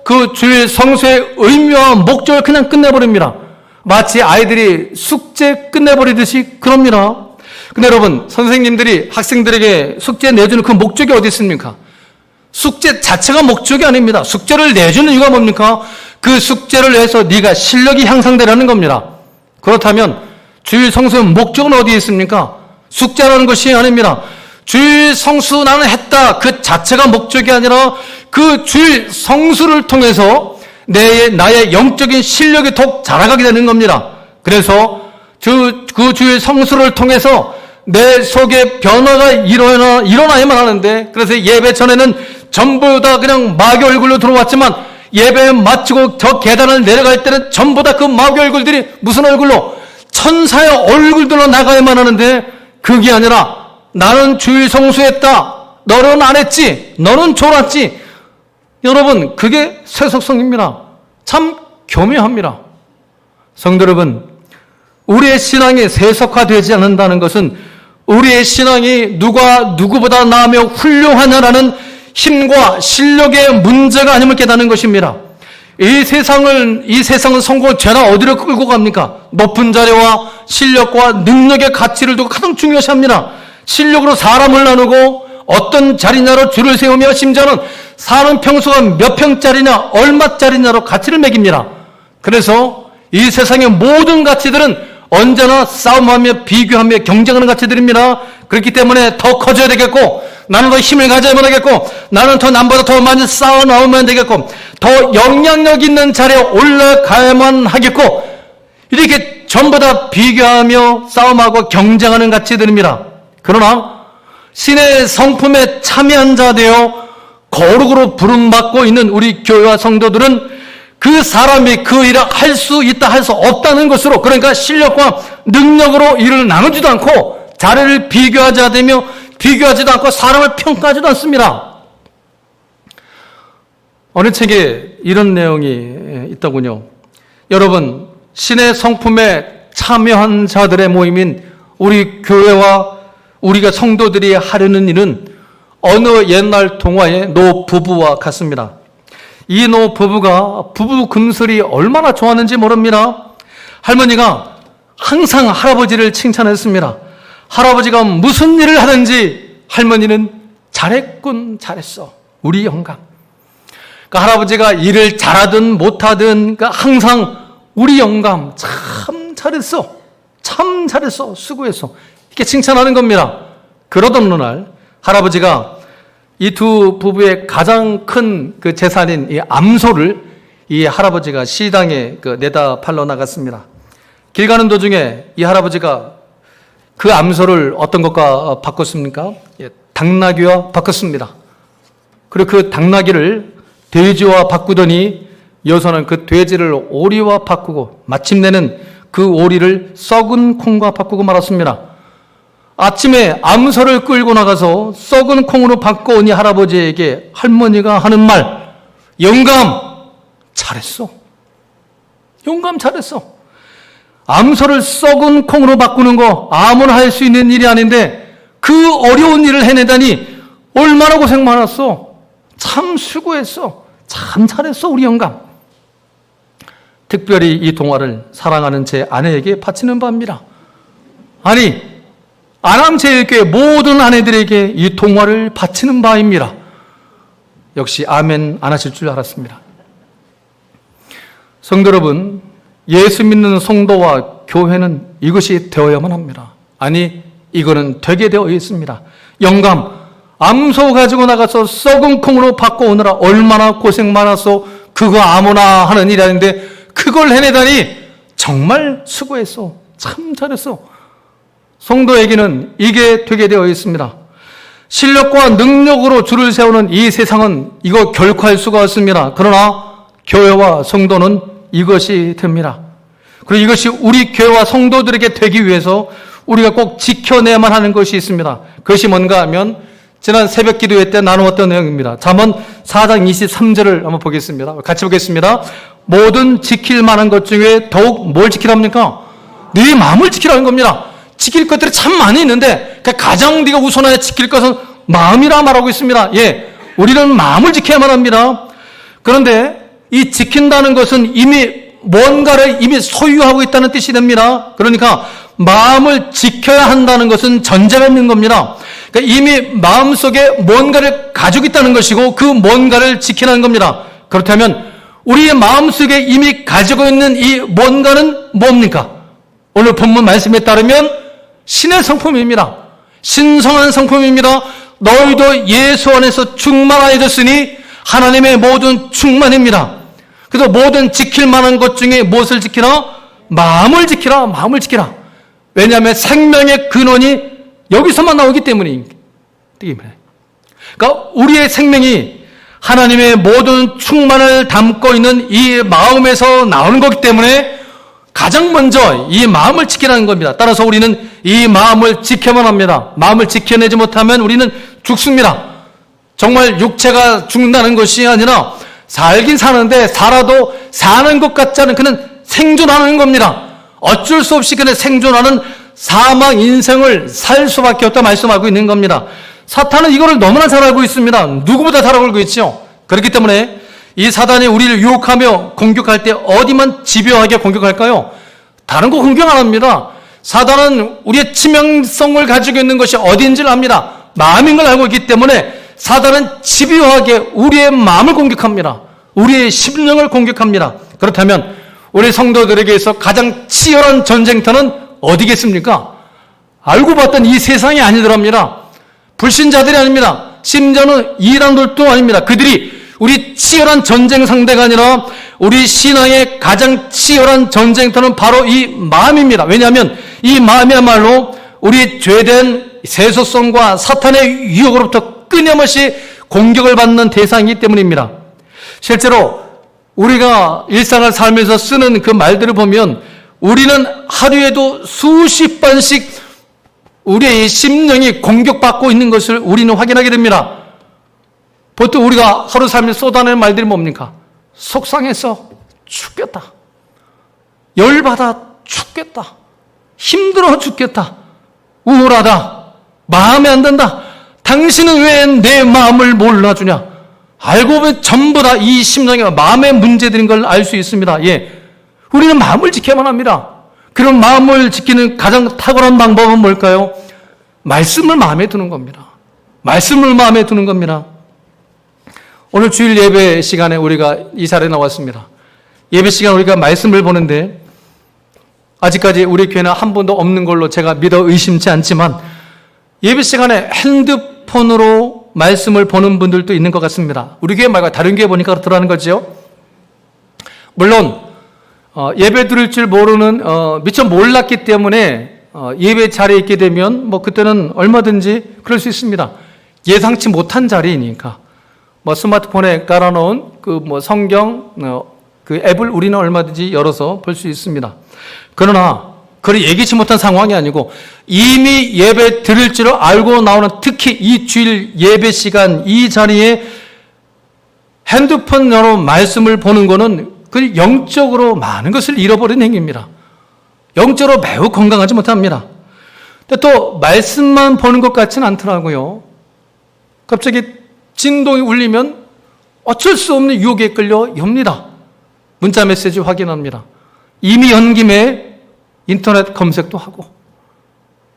그 주일 성수의 의미와 목적을 그냥 끝내버립니다. 마치 아이들이 숙제 끝내버리듯이 그럽니다. 근데 여러분, 선생님들이 학생들에게 숙제 내주는 그 목적이 어디 있습니까? 숙제 자체가 목적이 아닙니다. 숙제를 내주는 이유가 뭡니까? 그 숙제를 해서 네가 실력이 향상되라는 겁니다. 그렇다면 주일 성수의 목적은 어디에 있습니까? 숙제라는 것이 아닙니다. 주일 성수 나는 했다. 그 자체가 목적이 아니라 그 주일 성수를 통해서 나의 영적인 실력이 더욱 자라가게 되는 겁니다. 그래서 그 주일 성수를 통해서 내 속에 변화가 일어나야만 하는데, 그래서 예배 전에는 전부 다 그냥 마귀 얼굴로 들어왔지만 예배 마치고 저 계단을 내려갈 때는 전부 다 그 마귀 얼굴들이 무슨 얼굴로? 천사의 얼굴들로 나가야만 하는데 그게 아니라 나는 주일 성수했다. 너는 안 했지. 너는 졸았지. 여러분, 그게 세속성입니다. 참 교묘합니다. 성도 여러분, 우리의 신앙이 세속화되지 않는다는 것은 우리의 신앙이 누가 누구보다 나으며 훌륭하냐라는 힘과 실력의 문제가 아님을 깨닫는 것입니다. 이 세상은 성공을 죄나 어디로 끌고 갑니까? 높은 자리와 실력과 능력의 가치를 두고 가장 중요시합니다. 실력으로 사람을 나누고 어떤 자리냐로 줄을 세우며 심지어는 사는 평수가 몇 평짜리냐 얼마짜리냐로 가치를 매깁니다. 그래서 이 세상의 모든 가치들은 언제나 싸움하며 비교하며 경쟁하는 가치들입니다. 그렇기 때문에 더 커져야 되겠고, 나는 더 힘을 가져야만 하겠고, 나는 더 남보다 더 많이 싸워 나오면 되겠고, 더 영향력 있는 자리에 올라가야만 하겠고, 이렇게 전부 다 비교하며 싸움하고 경쟁하는 가치들입니다. 그러나 신의 성품에 참여한 자 되어 거룩으로 부름받고 있는 우리 교회와 성도들은 그 사람이 그 일을 할 수 있다 할 수 없다는 것으로, 그러니까 실력과 능력으로 일을 나누지도 않고 자리를 비교하지도 않고 사람을 평가하지도 않습니다. 어느 책에 이런 내용이 있더군요. 여러분, 신의 성품에 참여한 자들의 모임인 우리 교회와 우리가 성도들이 하려는 일은 어느 옛날 동화의 노 부부와 같습니다. 이 노 부부가 부부 금슬이 얼마나 좋았는지 모릅니다. 할머니가 항상 할아버지를 칭찬했습니다. 할아버지가 무슨 일을 하든지 할머니는 잘했군, 잘했어, 우리 영감. 그러니까 할아버지가 일을 잘하든 못하든 그러니까 항상 우리 영감 참 잘했어, 참 잘했어, 수고했어, 이렇게 칭찬하는 겁니다. 그러던 어느 날 할아버지가 이 두 부부의 가장 큰 그 재산인 이 암소를 이 할아버지가 시당에 내다 팔러 나갔습니다. 길 가는 도중에 이 할아버지가 그 암소를 어떤 것과 바꿨습니까? 당나귀와 바꿨습니다. 그리고 그 당나귀를 돼지와 바꾸더니 여서는 그 돼지를 오리와 바꾸고 마침내는 그 오리를 썩은 콩과 바꾸고 말았습니다. 아침에 암소를 끌고 나가서 썩은 콩으로 바꿔오니 할아버지에게 할머니가 하는 말, 영감 잘했어, 영감 잘했어. 암소를 썩은 콩으로 바꾸는 거 아무나 할 수 있는 일이 아닌데 그 어려운 일을 해내다니 얼마나 고생 많았어, 참 수고했어, 참 잘했어 우리 영감. 특별히 이 동화를 사랑하는 제 아내에게 바치는 바입니다. 아니, 아남제일교회 모든 아내들에게 이 동화를 바치는 바입니다. 역시 아멘 안 하실 줄 알았습니다. 성도 여러분, 예수 믿는 성도와 교회는 이것이 되어야만 합니다. 아니, 이거는 되게 되어 있습니다. 영감, 암소 가지고 나가서 썩은 콩으로 바꿔오느라 얼마나 고생 많았어. 그거 아무나 하는 일이 아닌데 그걸 해내다니 정말 수고했어, 참 잘했어. 성도에게는 이게 되게 되어 있습니다. 실력과 능력으로 줄을 세우는 이 세상은 이거 결코 할 수가 없습니다. 그러나 교회와 성도는 이것이 됩니다. 그리고 이것이 우리 교회와 성도들에게 되기 위해서 우리가 꼭 지켜내야만 하는 것이 있습니다. 그것이 뭔가 하면 지난 새벽 기도회 때 나누었던 내용입니다. 잠언 4장 23절을 한번 보겠습니다. 같이 보겠습니다. 모든 지킬 만한 것 중에 더욱 뭘 지키랍니까? 네 마음을 지키라는 겁니다. 지킬 것들이 참 많이 있는데 가장 네가 우선하여 지킬 것은 마음이라 말하고 있습니다. 우리는 마음을 지켜야만 합니다. 그런데 이 지킨다는 것은 이미 뭔가를 이미 소유하고 있다는 뜻이 됩니다. 그러니까 마음을 지켜야 한다는 것은 전제가 있는 겁니다. 그러니까 이미 마음속에 뭔가를 가지고 있다는 것이고 그 뭔가를 지키라는 겁니다. 그렇다면 우리의 마음속에 이미 가지고 있는 이 뭔가는 뭡니까? 오늘 본문 말씀에 따르면 신의 성품입니다. 신성한 성품입니다. 너희도 예수 안에서 충만하여졌으니 하나님의 모든 충만입니다. 그래서 모든 지킬 만한 것 중에 무엇을 지키라? 마음을 지키라, 마음을 지키라. 왜냐하면 생명의 근원이 여기서만 나오기 때문입니다. 그러니까 우리의 생명이 하나님의 모든 충만을 담고 있는 이 마음에서 나오는 거기 때문에 가장 먼저 이 마음을 지키라는 겁니다. 따라서 우리는 이 마음을 지켜야만 합니다. 마음을 지켜내지 못하면 우리는 죽습니다. 정말 육체가 죽는다는 것이 아니라 살긴 사는데 살아도 사는 것 같지 않은 그는 생존하는 겁니다. 어쩔 수 없이 그는 생존하는 사망 인생을 살 수밖에 없다 말씀하고 있는 겁니다. 사탄은 이거를 너무나 잘 알고 있습니다. 누구보다 잘 알고 있죠. 그렇기 때문에 이 사단이 우리를 유혹하며 공격할 때 어디만 집요하게 공격할까요? 다른 거 공격 안 합니다. 사단은 우리의 치명성을 가지고 있는 것이 어디인지를 압니다. 마음인 걸 알고 있기 때문에 사단은 집요하게 우리의 마음을 공격합니다. 우리의 심령을 공격합니다. 그렇다면 우리 성도들에게서 가장 치열한 전쟁터는 어디겠습니까? 알고 봤던 이 세상이 아니더랍니다. 불신자들이 아닙니다. 심지어는 이단들도 아닙니다. 그들이 우리 치열한 전쟁 상대가 아니라 우리 신앙의 가장 치열한 전쟁터는 바로 이 마음입니다. 왜냐하면 이 마음이야말로 우리 죄된 세속성과 사탄의 유혹으로부터 끊임없이 공격을 받는 대상이기 때문입니다. 실제로 우리가 일상을 살면서 쓰는 그 말들을 보면 우리는 하루에도 수십 번씩 우리의 심령이 공격받고 있는 것을 우리는 확인하게 됩니다. 보통 우리가 하루 살면서 쏟아내는 말들이 뭡니까? 속상해서 죽겠다. 열받아 죽겠다. 힘들어 죽겠다. 우울하다. 마음에 안 든다. 당신은 왜 내 마음을 몰라주냐? 알고 보면 전부 다 이 심령의 마음의 문제들인 걸 알 수 있습니다. 예. 우리는 마음을 지켜야만 합니다. 그런 마음을 지키는 가장 탁월한 방법은 뭘까요? 말씀을 마음에 두는 겁니다. 말씀을 마음에 두는 겁니다. 오늘 주일 예배 시간에 우리가 이 자리에 나왔습니다. 예배 시간에 우리가 말씀을 보는데 아직까지 우리 교회는 한 번도 없는 걸로 제가 믿어 의심치 않지만 예배 시간에 핸드폰으로 말씀을 보는 분들도 있는 것 같습니다. 우리 교회 말고 다른 교회 보니까 그렇더라는 거죠. 물론 예배 드릴 줄 모르는 미처 몰랐기 때문에 예배 자리에 있게 되면 뭐 그때는 얼마든지 그럴 수 있습니다. 예상치 못한 자리이니까 뭐 스마트폰에 깔아놓은 그 뭐 성경 그 앱을 우리는 얼마든지 열어서 볼 수 있습니다. 그러나 그걸 예기치 못한 상황이 아니고 이미 예배 드릴 줄 알고 나오는 특히 이 주일 예배 시간 이 자리에 핸드폰으로 말씀을 보는 것은 그 영적으로 많은 것을 잃어버린 행위입니다. 영적으로 매우 건강하지 못합니다. 근데 또 말씀만 보는 것 같지는 않더라고요. 갑자기 진동이 울리면 어쩔 수 없는 유혹에 끌려 엽니다. 문자 메시지 확인합니다. 이미 연 김에 인터넷 검색도 하고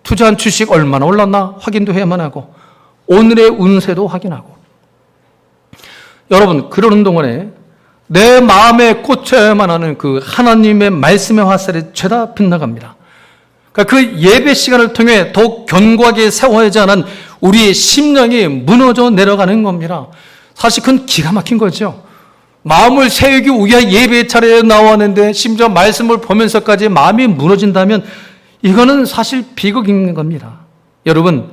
투자한 주식 얼마나 올랐나 확인도 해야만 하고 오늘의 운세도 확인하고 여러분 그러는 동안에 내 마음에 꽂혀야만 하는 그 하나님의 말씀의 화살이 죄다 빗나갑니다. 그러니까 그 예배 시간을 통해 더욱 견고하게 세워야지 않은 우리의 심령이 무너져 내려가는 겁니다. 사실 그건 기가 막힌 거죠. 마음을 세우기 위한 예배 차례에 나왔는데 심지어 말씀을 보면서까지 마음이 무너진다면 이거는 사실 비극인 겁니다. 여러분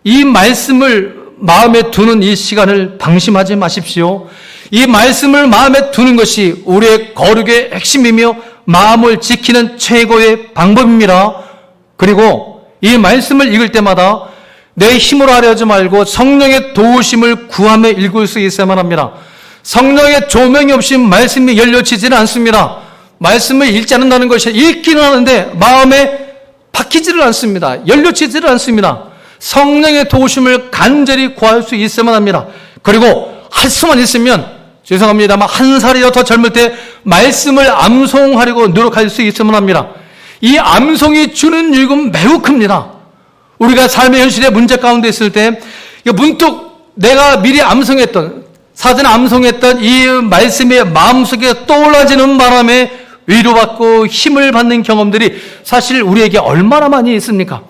이 말씀을 마음에 두는 이 시간을 방심하지 마십시오. 이 말씀을 마음에 두는 것이 우리의 거룩의 핵심이며 마음을 지키는 최고의 방법입니다. 그리고 이 말씀을 읽을 때마다 내 힘으로 하려지 말고 성령의 도우심을 구하며 읽을 수 있어야만 합니다. 성령의 조명이 없이 말씀이 열려지지는 않습니다. 말씀을 읽지 않는다는 것이 읽기는 하는데 마음에 박히지를 않습니다. 열려지지를 않습니다. 성령의 도우심을 간절히 구할 수 있어야만 합니다. 그리고 할 수만 있으면 죄송합니다만 한 살이라도 더 젊을 때 말씀을 암송하려고 노력할 수 있어야만 합니다. 이 암송이 주는 유익은 매우 큽니다. 우리가 삶의 현실의 문제 가운데 있을 때 문득 내가 미리 암송했던 사전에 암송했던 이 말씀이 마음속에 떠올라지는 바람에 위로받고 힘을 받는 경험들이 사실 우리에게 얼마나 많이 있습니까?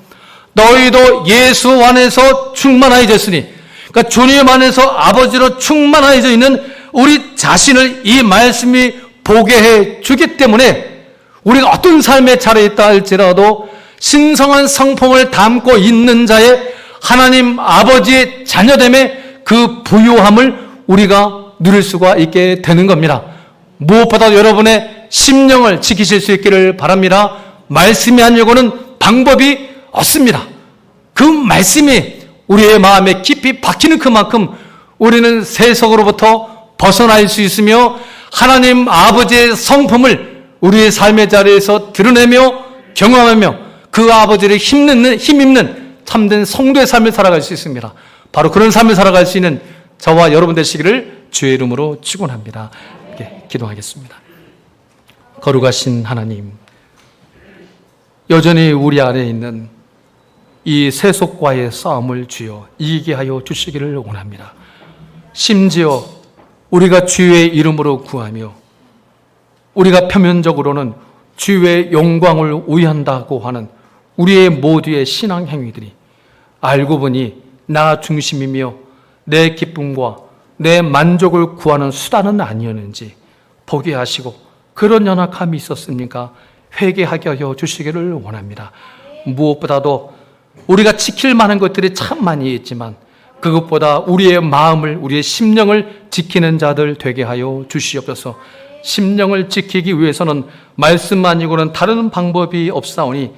너희도 예수 안에서 충만하여졌으니 그러니까 주님 안에서 아버지로 충만하여져 있는 우리 자신을 이 말씀이 보게 해 주기 때문에 우리가 어떤 삶의 차례에 있다 할지라도 신성한 성품을 담고 있는 자의 하나님 아버지의 자녀됨의 그 부요함을 우리가 누릴 수가 있게 되는 겁니다. 무엇보다 여러분의 심령을 지키실 수 있기를 바랍니다. 말씀이 아니고는 방법이 없습니다. 그 말씀이 우리의 마음에 깊이 박히는 그만큼 우리는 세속으로부터 벗어날 수 있으며 하나님 아버지의 성품을 우리의 삶의 자리에서 드러내며 경험하며 그 아버지를 힘입는 참된 성도의 삶을 살아갈 수 있습니다. 바로 그런 삶을 살아갈 수 있는 저와 여러분 되시기를 주의 이름으로 축원합니다. 기도하겠습니다. 거룩하신 하나님, 여전히 우리 안에 있는 이 세속과의 싸움을 주여 이기게 하여 주시기를 원합니다. 심지어 우리가 주의 이름으로 구하며 우리가 표면적으로는 주의 영광을 위한다고 하는 우리의 모두의 신앙 행위들이 알고 보니 나 중심이며 내 기쁨과 내 만족을 구하는 수단은 아니었는지 보게 하시고, 그런 연약함이 있었습니까? 회개하게 하여 주시기를 원합니다. 무엇보다도 우리가 지킬 만한 것들이 참 많이 있지만 그것보다 우리의 마음을, 우리의 심령을 지키는 자들 되게 하여 주시옵소서. 심령을 지키기 위해서는 말씀 아니고는 다른 방법이 없사오니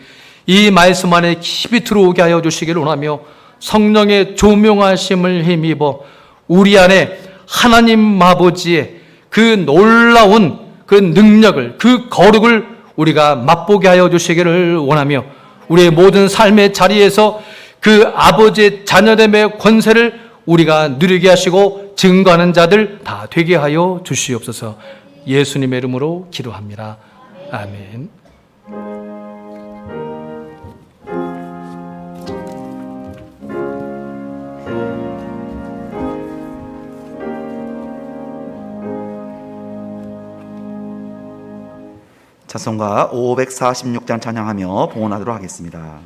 이 말씀 안에 깊이 들어오게 하여 주시기를 원하며, 성령의 조명하심을 힘입어 우리 안에 하나님 아버지의 그 놀라운 그 능력을, 그 거룩을 우리가 맛보게 하여 주시기를 원하며, 우리의 모든 삶의 자리에서 그 아버지의 자녀됨의 권세를 우리가 누리게 하시고 증거하는 자들 다 되게 하여 주시옵소서. 예수님의 이름으로 기도합니다. 아멘. 찬송가 546장 찬양하며 봉헌하도록 하겠습니다.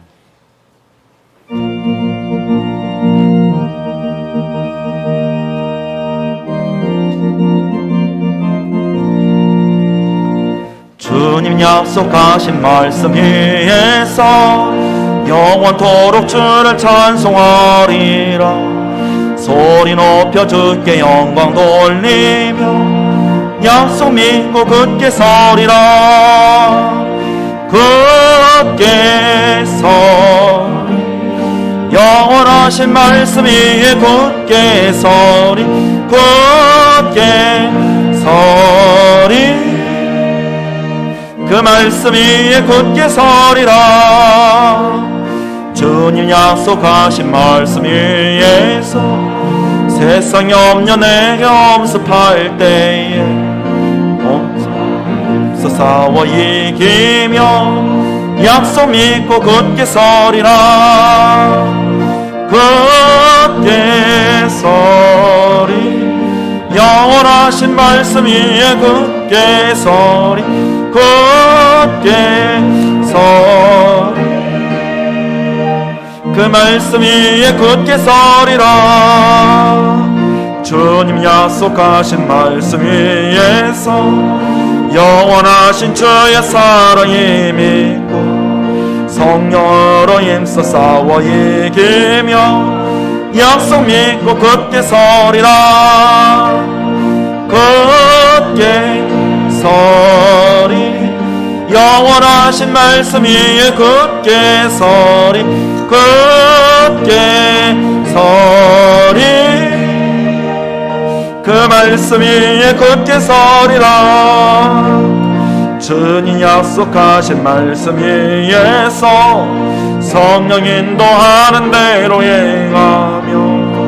주님 약속하신 말씀 위에서 영원토록 주를 찬송하리라. 소리 높여 주께 영광 돌리며 약속 믿고 굳게 서리라. 굳게 서리, 영원하신 말씀 위에 굳게 서리. 굳게 서리, 그 말씀 위에 굳게 서리라. 주님 약속하신 말씀 위에서 세상 염려 내게 엄습할 때에 싸워 이기며 약속 믿고 굳게 서리라. 굳게 서리, 영원하신 말씀 위에 굳게 서리. 굳게 서리, 그 말씀 위에 굳게 서리라. 주님 약속하신 말씀 위에서 영원하신 주의 사랑이 믿고 성령으로 힘써 싸워 이기며 약속 믿고 굳게 서리라. 굳게 서리, 영원하신 말씀 위에 굳게 서리. 굳게 서리, 그 말씀 위에 굳게 서리라. 주님 약속하신 말씀 위에서 성령 인도하는 대로 행하며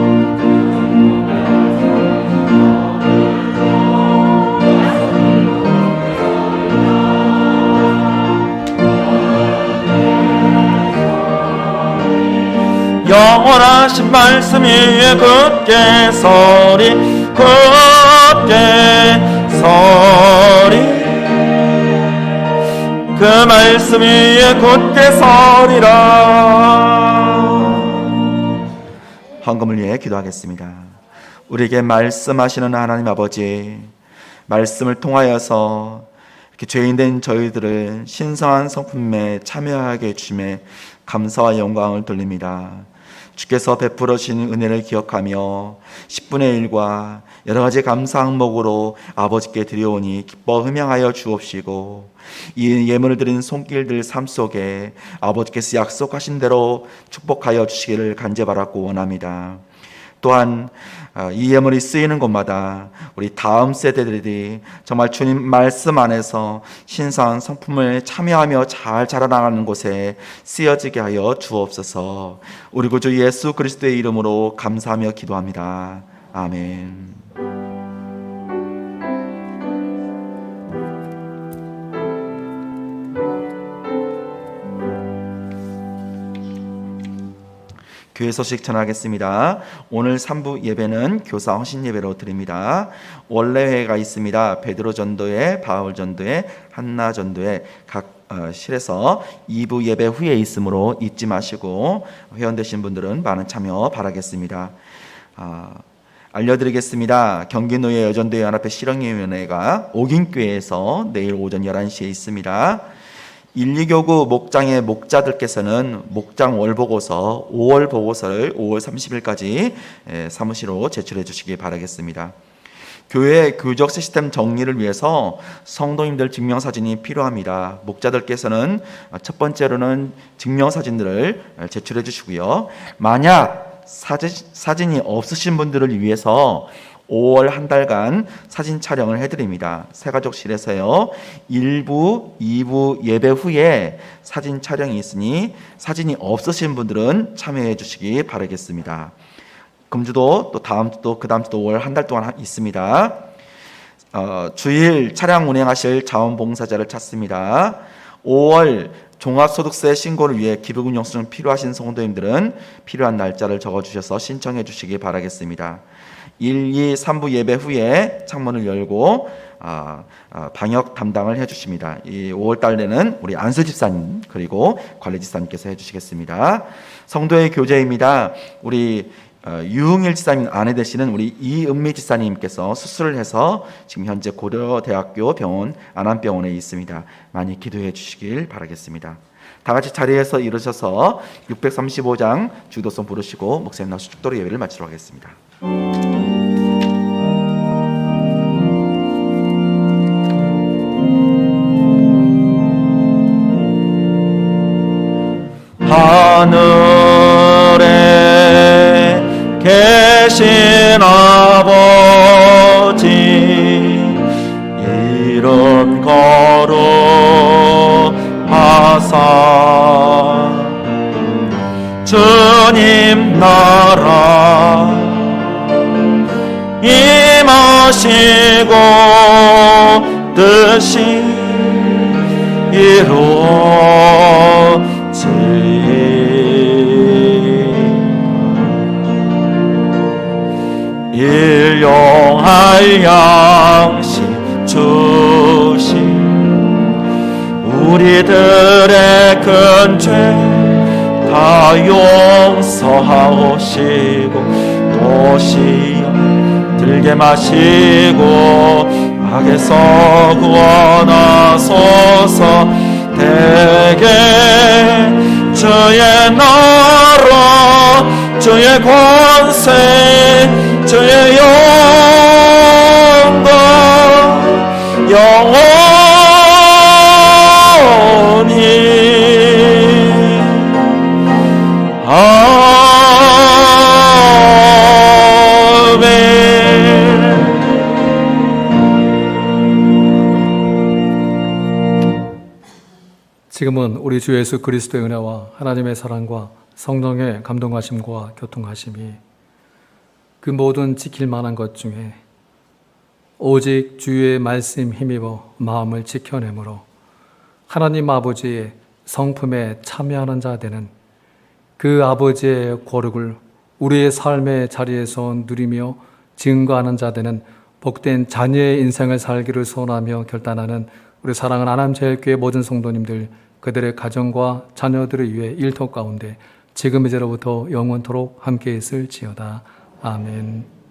영원하신 말씀 위에 굳게 서리. 굳게 서리, 그 말씀 위에 굳게 서리라. 헌금을 위해 기도하겠습니다. 우리에게 말씀하시는 하나님 아버지, 말씀을 통하여서 이렇게 죄인된 저희들을 신성한 성품에 참여하게 해주심에 감사와 영광을 돌립니다. 주께서 베풀어 주신 은혜를 기억하며 10분의 1과 여러 가지 감사 항목으로 아버지께 드려오니 기뻐 흠양하여 주옵시고, 이 예물을 드린 손길들 삶 속에 아버지께서 약속하신 대로 축복하여 주시기를 간절바라고 원합니다. 또한 이 예물이 쓰이는 곳마다 우리 다음 세대들이 정말 주님 말씀 안에서 신성한 성품을 참여하며 잘 자라나가는 곳에 쓰여지게 하여 주옵소서. 우리 구주 예수 그리스도의 이름으로 감사하며 기도합니다. 아멘. 교회 소식 전하겠습니다. 오늘 3부 예배는 교사 헌신 예배로 드립니다. 원래 회가 있습니다. 베드로 전도회, 바울 전도회, 한나 전도회 각 실에서 2부 예배 후에 있으므로 잊지 마시고 회원되신 분들은 많은 참여 바라겠습니다. 알려드리겠습니다. 경기노예 여전도회 연합회 실행위원회가 옥인교회에서 내일 오전 11시에 있습니다. 1, 2교구 목장의 목자들께서는 목장 월보고서 5월 보고서를 5월 30일까지 사무실로 제출해 주시기 바라겠습니다. 교회 교적 시스템 정리를 위해서 성도님들 증명사진이 필요합니다. 목자들께서는 첫 번째로는 증명사진들을 제출해 주시고요. 만약 사진이 없으신 분들을 위해서 5월 한 달간 사진 촬영을 해드립니다. 새가족실에서요. 1부, 2부 예배 후에 사진 촬영이 있으니 사진이 없으신 분들은 참여해 주시기 바라겠습니다. 금주도 또 다음 주도 그 다음 주도 5월 한 달 동안 있습니다. 주일 차량 운행하실 자원봉사자를 찾습니다. 5월 종합소득세 신고를 위해 기부금 영수증 필요하신 성도님들은 필요한 날짜를 적어주셔서 신청해 주시기 바라겠습니다. 1, 2, 3부 예배 후에 창문을 열고 방역 담당을 해주십니다. 이 5월 달에는 우리 안수 집사님 그리고 관리 집사님께서 해주시겠습니다. 성도의 교제입니다. 우리 유흥일 집사님 아내 되시는 우리 이은미 집사님께서 수술을 해서 지금 현재 고려대학교 병원 안암병원에 있습니다. 많이 기도해 주시길 바라겠습니다. 다 같이 자리에서 일어서서 635장 주도성 부르시고 목사님 나오시 축도로 예배를 마치도록 하겠습니다. 하늘에 계신 아버지 이름 거룩하사 주님 나라 임하시고 뜻이 일용할 양식 주시 우리들의 큰 죄 다 용서하시고 또 시험 들게 마시고 악에서 구원하소서. 대개 주의 나라 주의 권세 주의 영광 영원히 지금은 우리 주 예수 그리스도의 은혜와 하나님의 사랑과 성령의 감동하심과 교통하심이 그 모든 지킬 만한 것 중에 오직 주의 말씀 힘입어 마음을 지켜내므로 하나님 아버지의 성품에 참여하는 자 되는 그 아버지의 거룩을 우리의 삶의 자리에서 누리며 증거하는 자 되는 복된 자녀의 인생을 살기를 소원하며 결단하는 우리 사랑하는 하남제일교회 모든 성도님들 그들의 가정과 자녀들을 위해 일터 가운데 지금 이제로부터 영원토록 함께 있을지어다. 아멘.